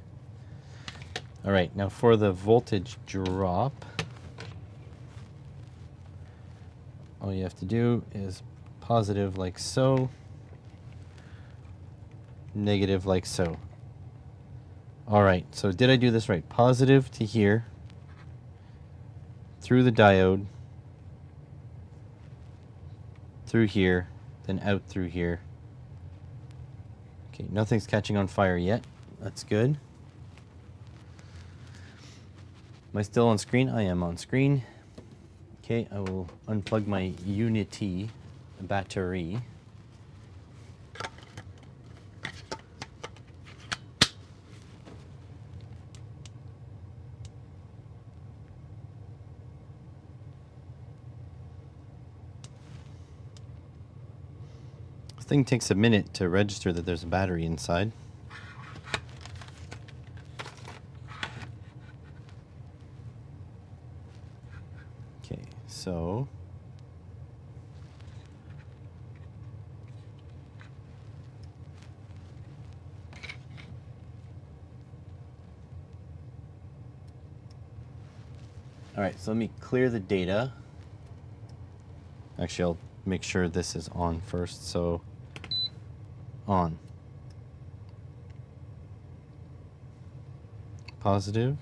All right, now for the voltage drop, all you have to do is positive like so, negative like so. All right, so did I do this right? Positive to here, through the diode, through here, then out through here. Okay, nothing's catching on fire yet. That's good. Am I still on screen? I am on screen. Okay, I will unplug my Unity battery. Thing takes a minute to register that there's a battery inside. Okay, so all right, so let me clear the data. Actually, I'll make sure this is on first. So on. Positive.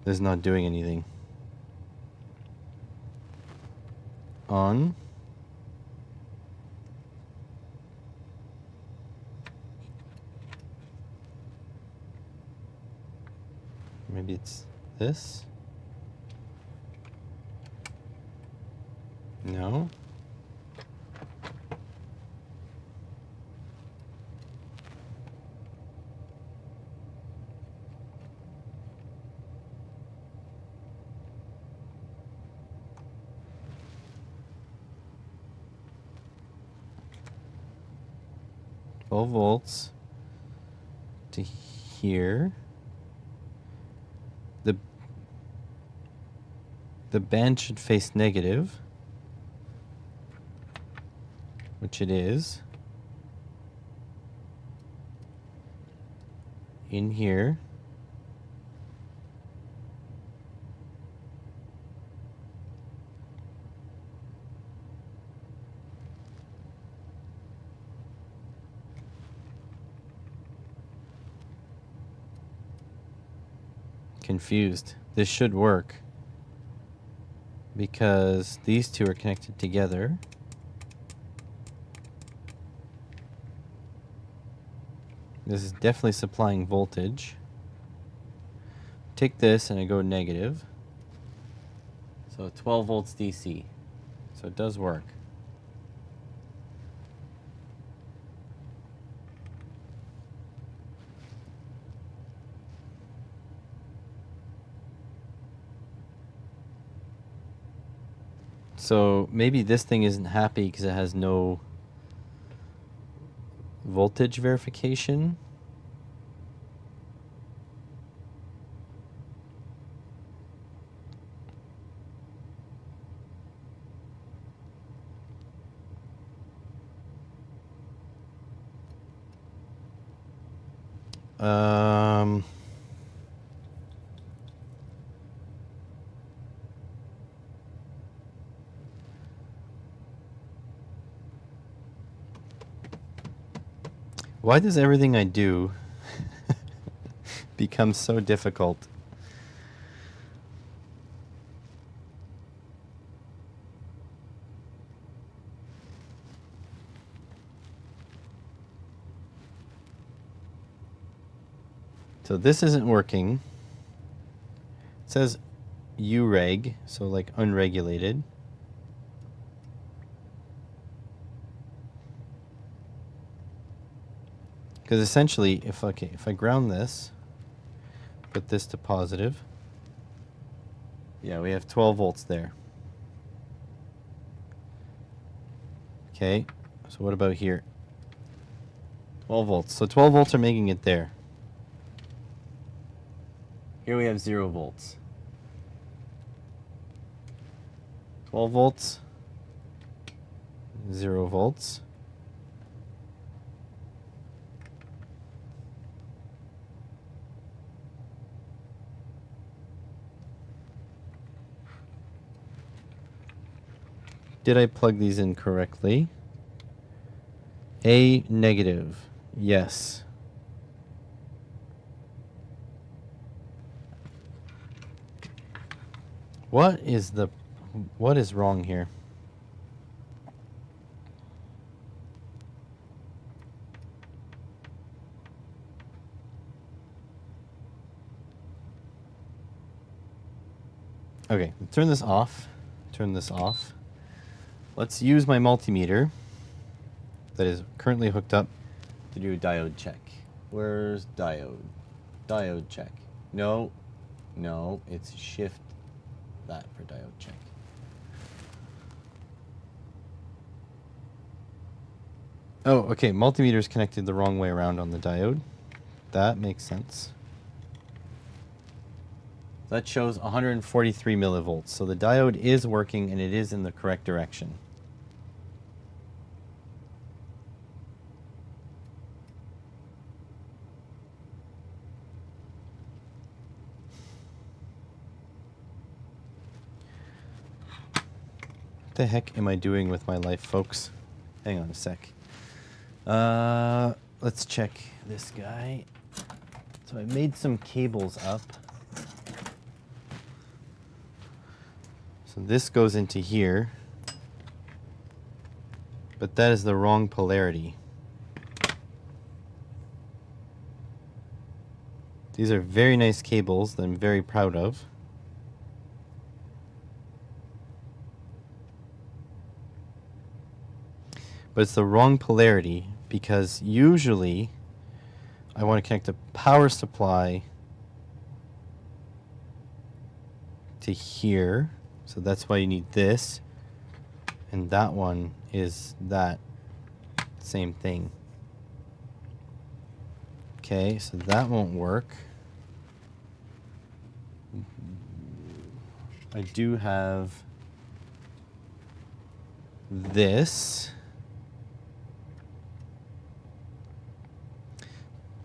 This is not doing anything. On. Maybe it's this. No. Volts to here. The band should face negative, which it is. In here. Confused. This should work because these two are connected together. This is definitely supplying voltage. Take this and I go negative. So 12 volts DC. So it does work. So maybe this thing isn't happy because it has no voltage verification. Why does everything I do become so difficult? So this isn't working. It says ureg, so like unregulated. Because essentially, if I ground this, put this to positive, yeah, we have 12 volts there. Okay, so what about here? 12 volts. So 12 volts are making it there. Here we have 0 volts. 12 volts, 0 volts. Did I plug these in correctly? A negative, yes. What is wrong here? Okay, turn this off. Turn this off. Let's use my multimeter that is currently hooked up to do a diode check. Where's diode? Diode check. No. No, it's shift that for diode check. Oh, okay, multimeter is connected the wrong way around on the diode. That makes sense. That shows 143 millivolts. So the diode is working and it is in the correct direction. What the heck am I doing with my life, folks? Hang on a sec. Let's check this guy. So I made some cables up. So this goes into here, but that is the wrong polarity. These are very nice cables that I'm very proud of. But it's the wrong polarity because usually I want to connect a power supply to here. So that's why you need this. And that one is that same thing. Okay, so that won't work. I do have this.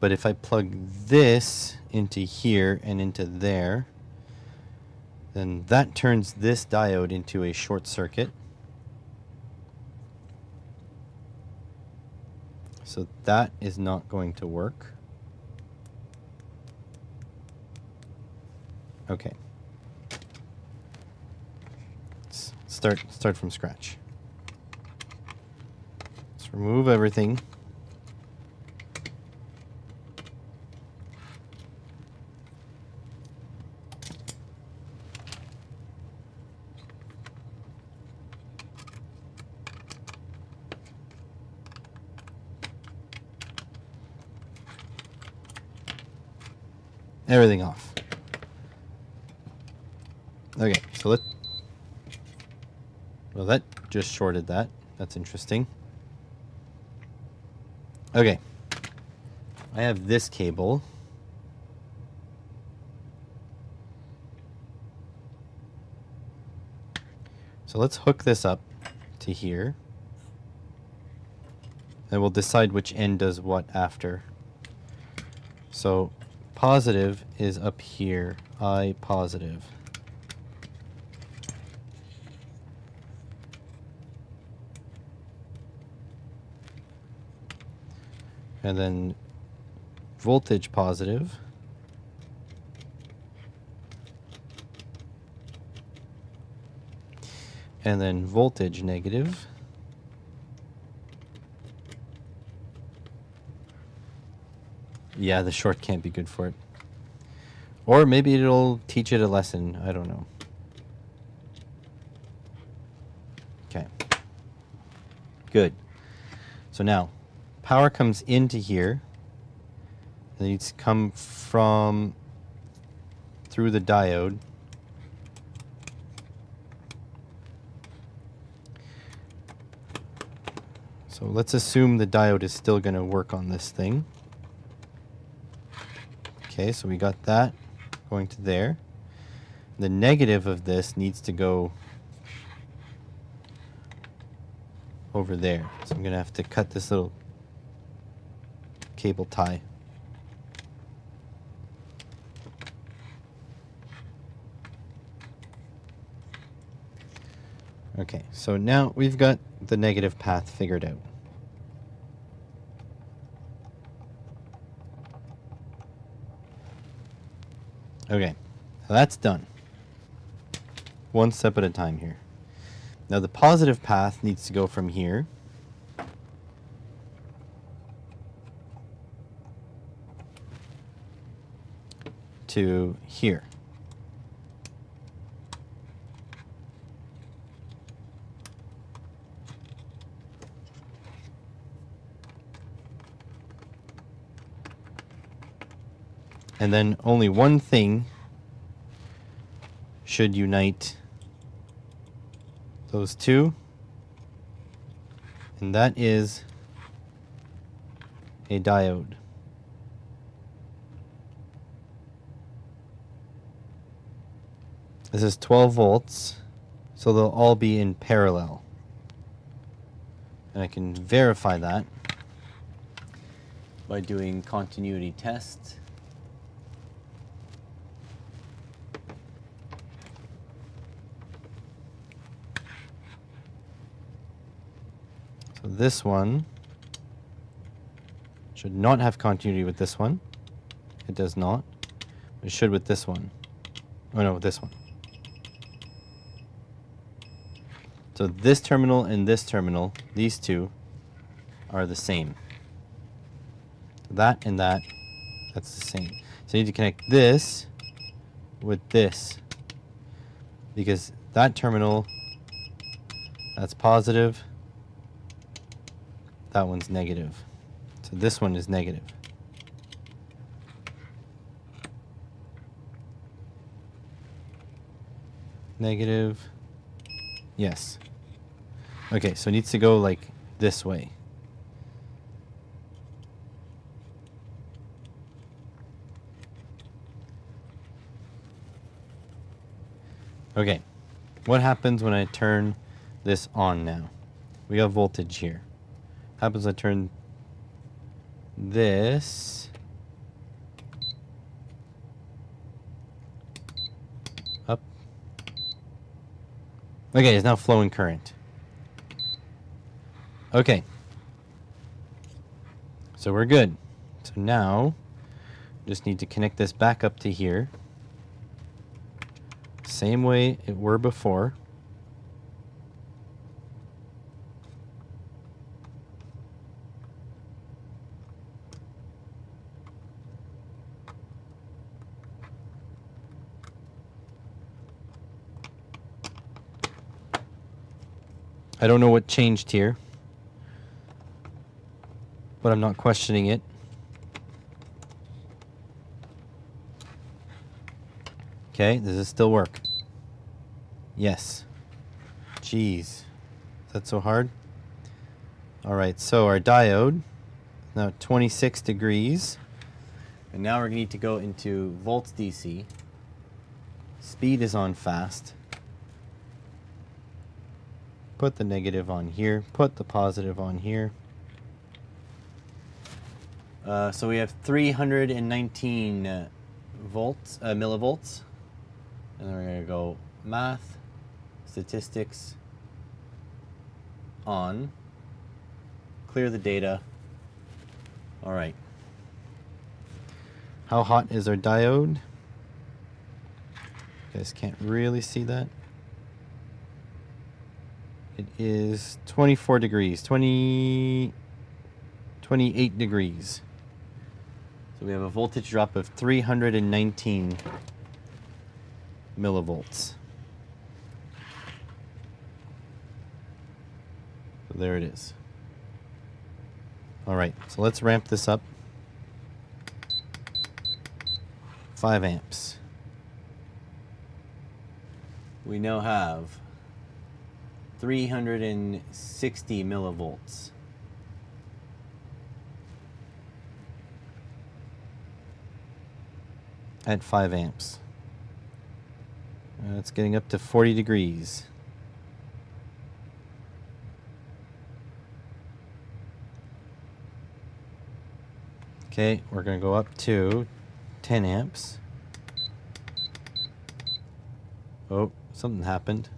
But if I plug this into here and into there, then that turns this diode into a short circuit. So that is not going to work. Okay. Let's start from scratch. Let's remove everything. Everything off. Okay, so well, that just shorted that. That's interesting. Okay. I have this cable. So let's hook this up to here. And we'll decide which end does what after. So positive is up here, I positive. And then voltage positive. And then voltage negative. Yeah, the short can't be good for it. Or maybe it'll teach it a lesson. I don't know. Okay. Good. So now, power comes into here. It needs to come from through the diode. So let's assume the diode is still going to work on this thing. Okay, so we got that going to there. The negative of this needs to go over there. So I'm going to have to cut this little cable tie. Okay, so now we've got the negative path figured out. Okay, so that's done. One step at a time here. Now the positive path needs to go from here to here. And then only one thing should unite those two. And that is a diode. This is 12 volts, so they'll all be in parallel. And I can verify that by doing continuity tests. So this one should not have continuity with this one. It does not. It should with this one. Oh no, with this one. So this terminal and this terminal, these two, are the same. That and that, that's the same. So you need to connect this with this, because that terminal, that's positive, that one's negative. So this one is negative. Negative, yes. Okay, so it needs to go like this way. Okay, what happens when I turn this on now? We got voltage here. Happens I turn this up. Okay, it's now flowing current. Okay, so we're good. So now just need to connect this back up to here, same way it were before. I don't know what changed here, but I'm not questioning it. Okay, does this still work? Yes. Jeez. Is that so hard? Alright, so our diode, now 26 degrees. And now we're going to need to go into volts DC. Speed is on fast. Put the negative on here. Put the positive on here. So we have 319 volts, millivolts. And then we're going to go math, statistics, on, clear the data. All right. How hot is our diode? You guys can't really see that. It is 24 degrees, 28 degrees. So we have a voltage drop of 319 millivolts. So there it is. All right, so let's ramp this up. 5 amps. We now have 360 millivolts. At 5 amps. It's getting up to 40 degrees. Okay, we're going to go up to 10 amps. Oh, something happened.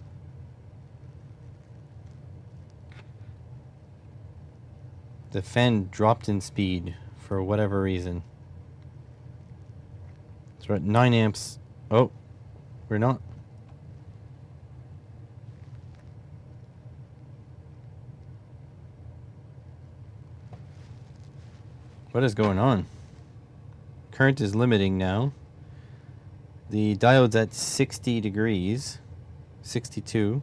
The fan dropped in speed for whatever reason. So we're at 9 amps. Oh, we're not. What is going on? Current is limiting now. The diode's at 60 degrees, 62.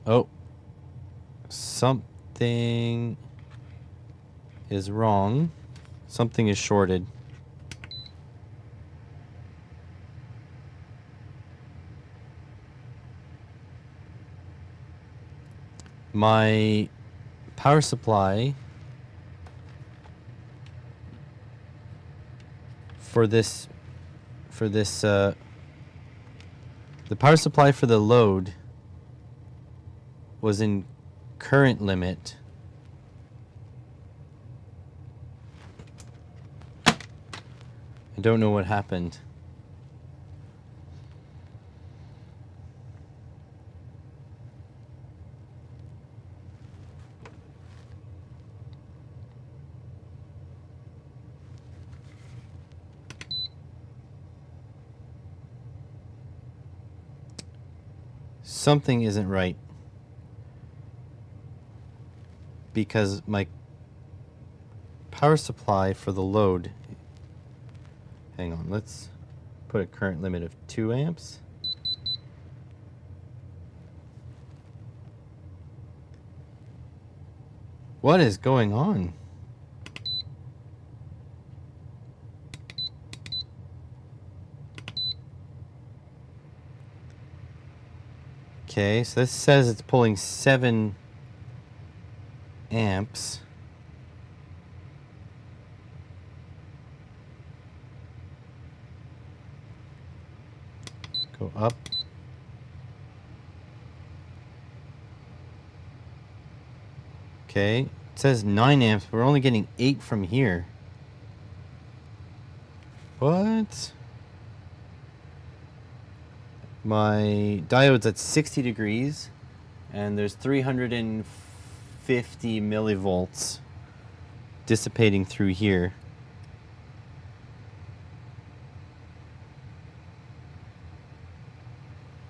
Oh, something is wrong. Something is shorted. My power supply for this the power supply for the load was in current limit. I don't know what happened. Something isn't right. Because my power supply for the load, hang on, let's put a current limit of 2 amps. What is going on? Okay, so this says it's pulling 7 amps. Go up. Okay, it says 9 amps, but we're only getting 8 from here. What? My diode's at 60 degrees, and there's 350 millivolts dissipating through here.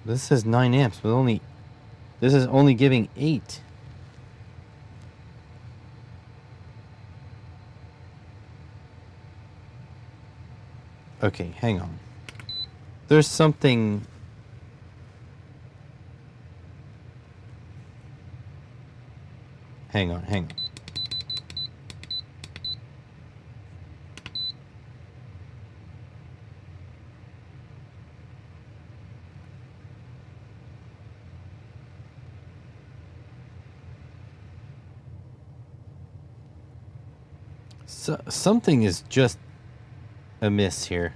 This says 9 amps, but this is only giving 8. Okay, hang on. There's something. Hang on. So, something is just amiss here.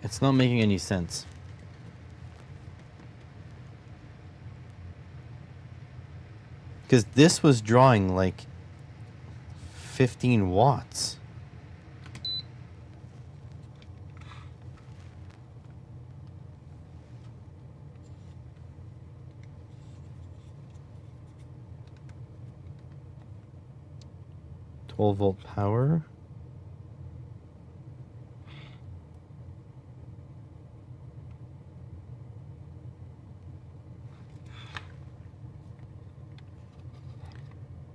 It's not making any sense. Because this was drawing like 15 watts. Volt power.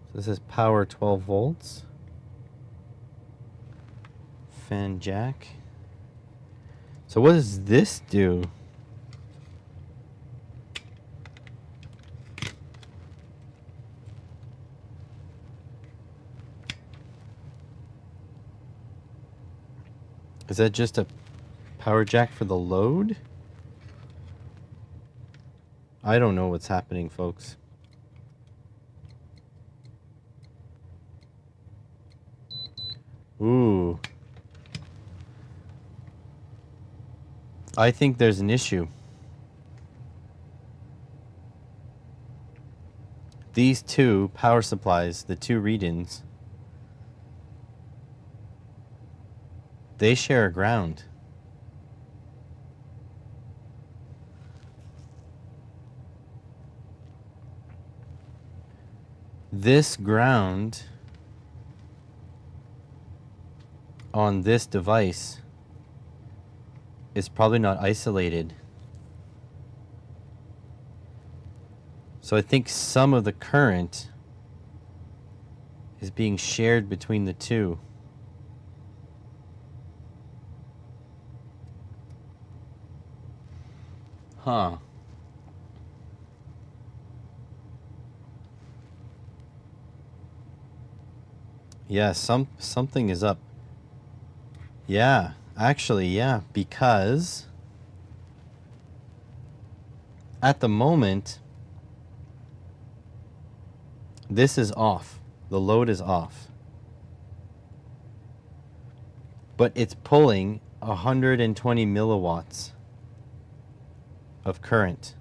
So this is power 12 volts. Fan jack. So what does this do? Is that just a power jack for the load? I don't know what's happening, folks. Ooh. I think there's an issue. These two power supplies, the two read-ins, they share a ground. This ground on this device is probably not isolated. So I think some of the current is being shared between the two. Huh. Yeah, something is up. Yeah, actually, yeah, because at the moment this is off. The load is off. But it's pulling 120 milliwatts of current.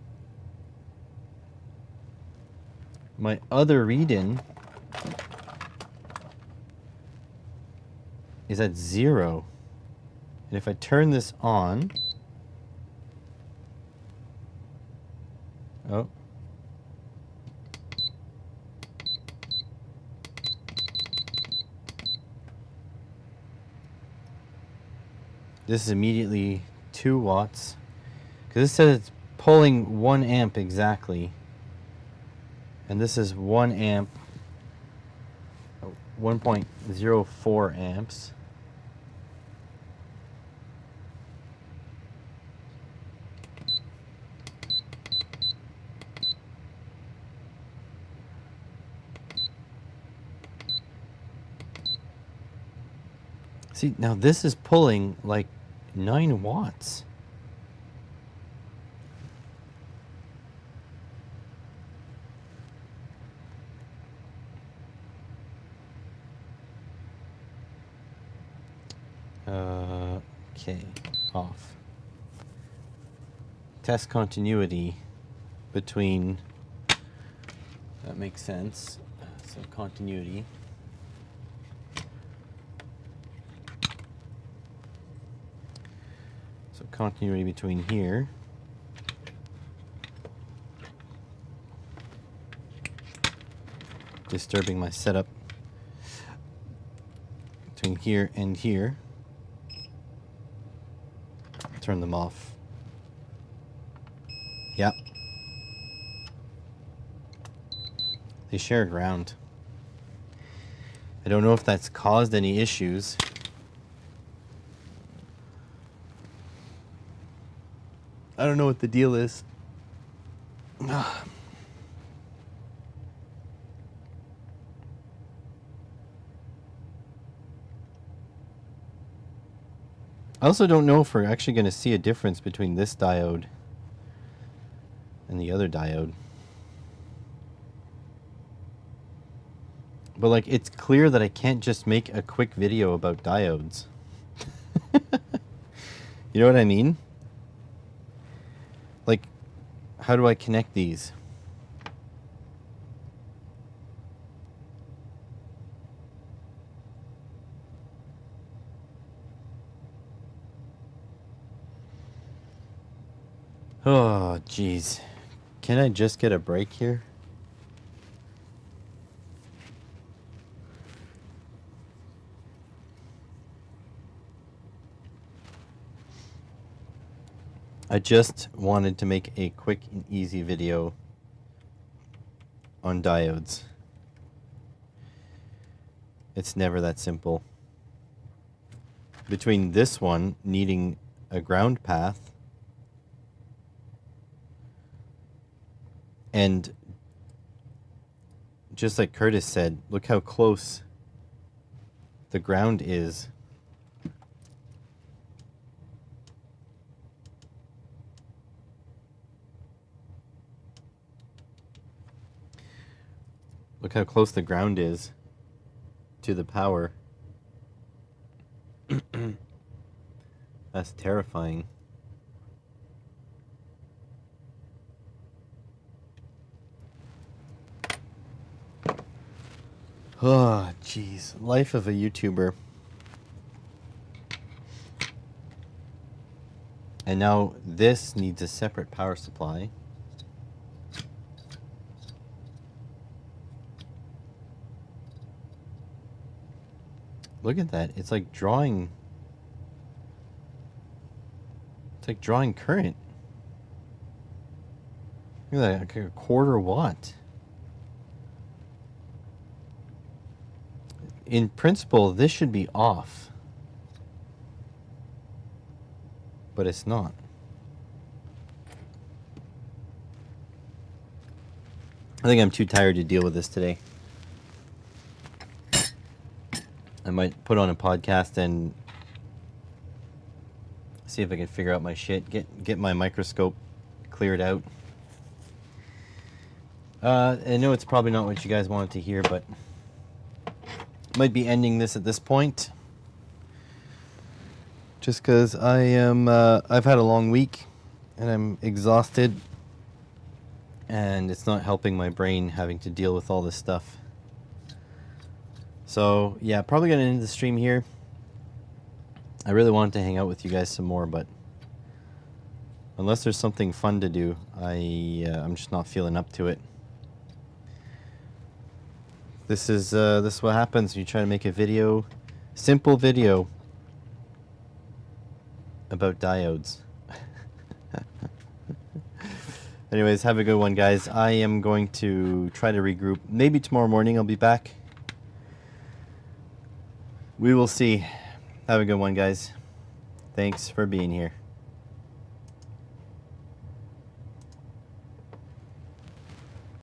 My other read-in is at 0. And if I turn this on, oh, this is immediately 2 watts. Because this says it's pulling 1 amp exactly. And this is 1 amp, 1.04 amps. See, now this is pulling like 9 watts. Okay, off. Test continuity between, that makes sense. So continuity. So continuity between here. Disturbing my setup. Between here and here. Turn them off. Yep. They share ground. I don't know if that's caused any issues. I don't know what the deal is. I also don't know if we're actually going to see a difference between this diode and the other diode. But like, it's clear that I can't just make a quick video about diodes. You know what I mean? Like, how do I connect these? Oh, jeez. Can I just get a break here? I just wanted to make a quick and easy video on diodes. It's never that simple. Between this one needing a ground path and just like Curtis said, look how close the ground is. Look how close the ground is to the power. That's terrifying. Oh, jeez. Life of a YouTuber. And now this needs a separate power supply. Look at that. It's like drawing. It's like drawing current. Look at that, like a 1/4 watt. In principle, this should be off. But it's not. I think I'm too tired to deal with this today. I might put on a podcast and see if I can figure out my shit. Get my microscope cleared out. I know it's probably not what you guys wanted to hear, but might be ending this at this point. Just because I've had a long week and I'm exhausted, and it's not helping my brain having to deal with all this stuff. So yeah, probably gonna end the stream here. I really wanted to hang out with you guys some more, but unless there's something fun to do, I'm just not feeling up to it. This is what happens when you try to make a video, simple video about diodes. Anyways, have a good one, guys. I am going to try to regroup. Maybe tomorrow morning I'll be back. We will see. Have a good one, guys. Thanks for being here.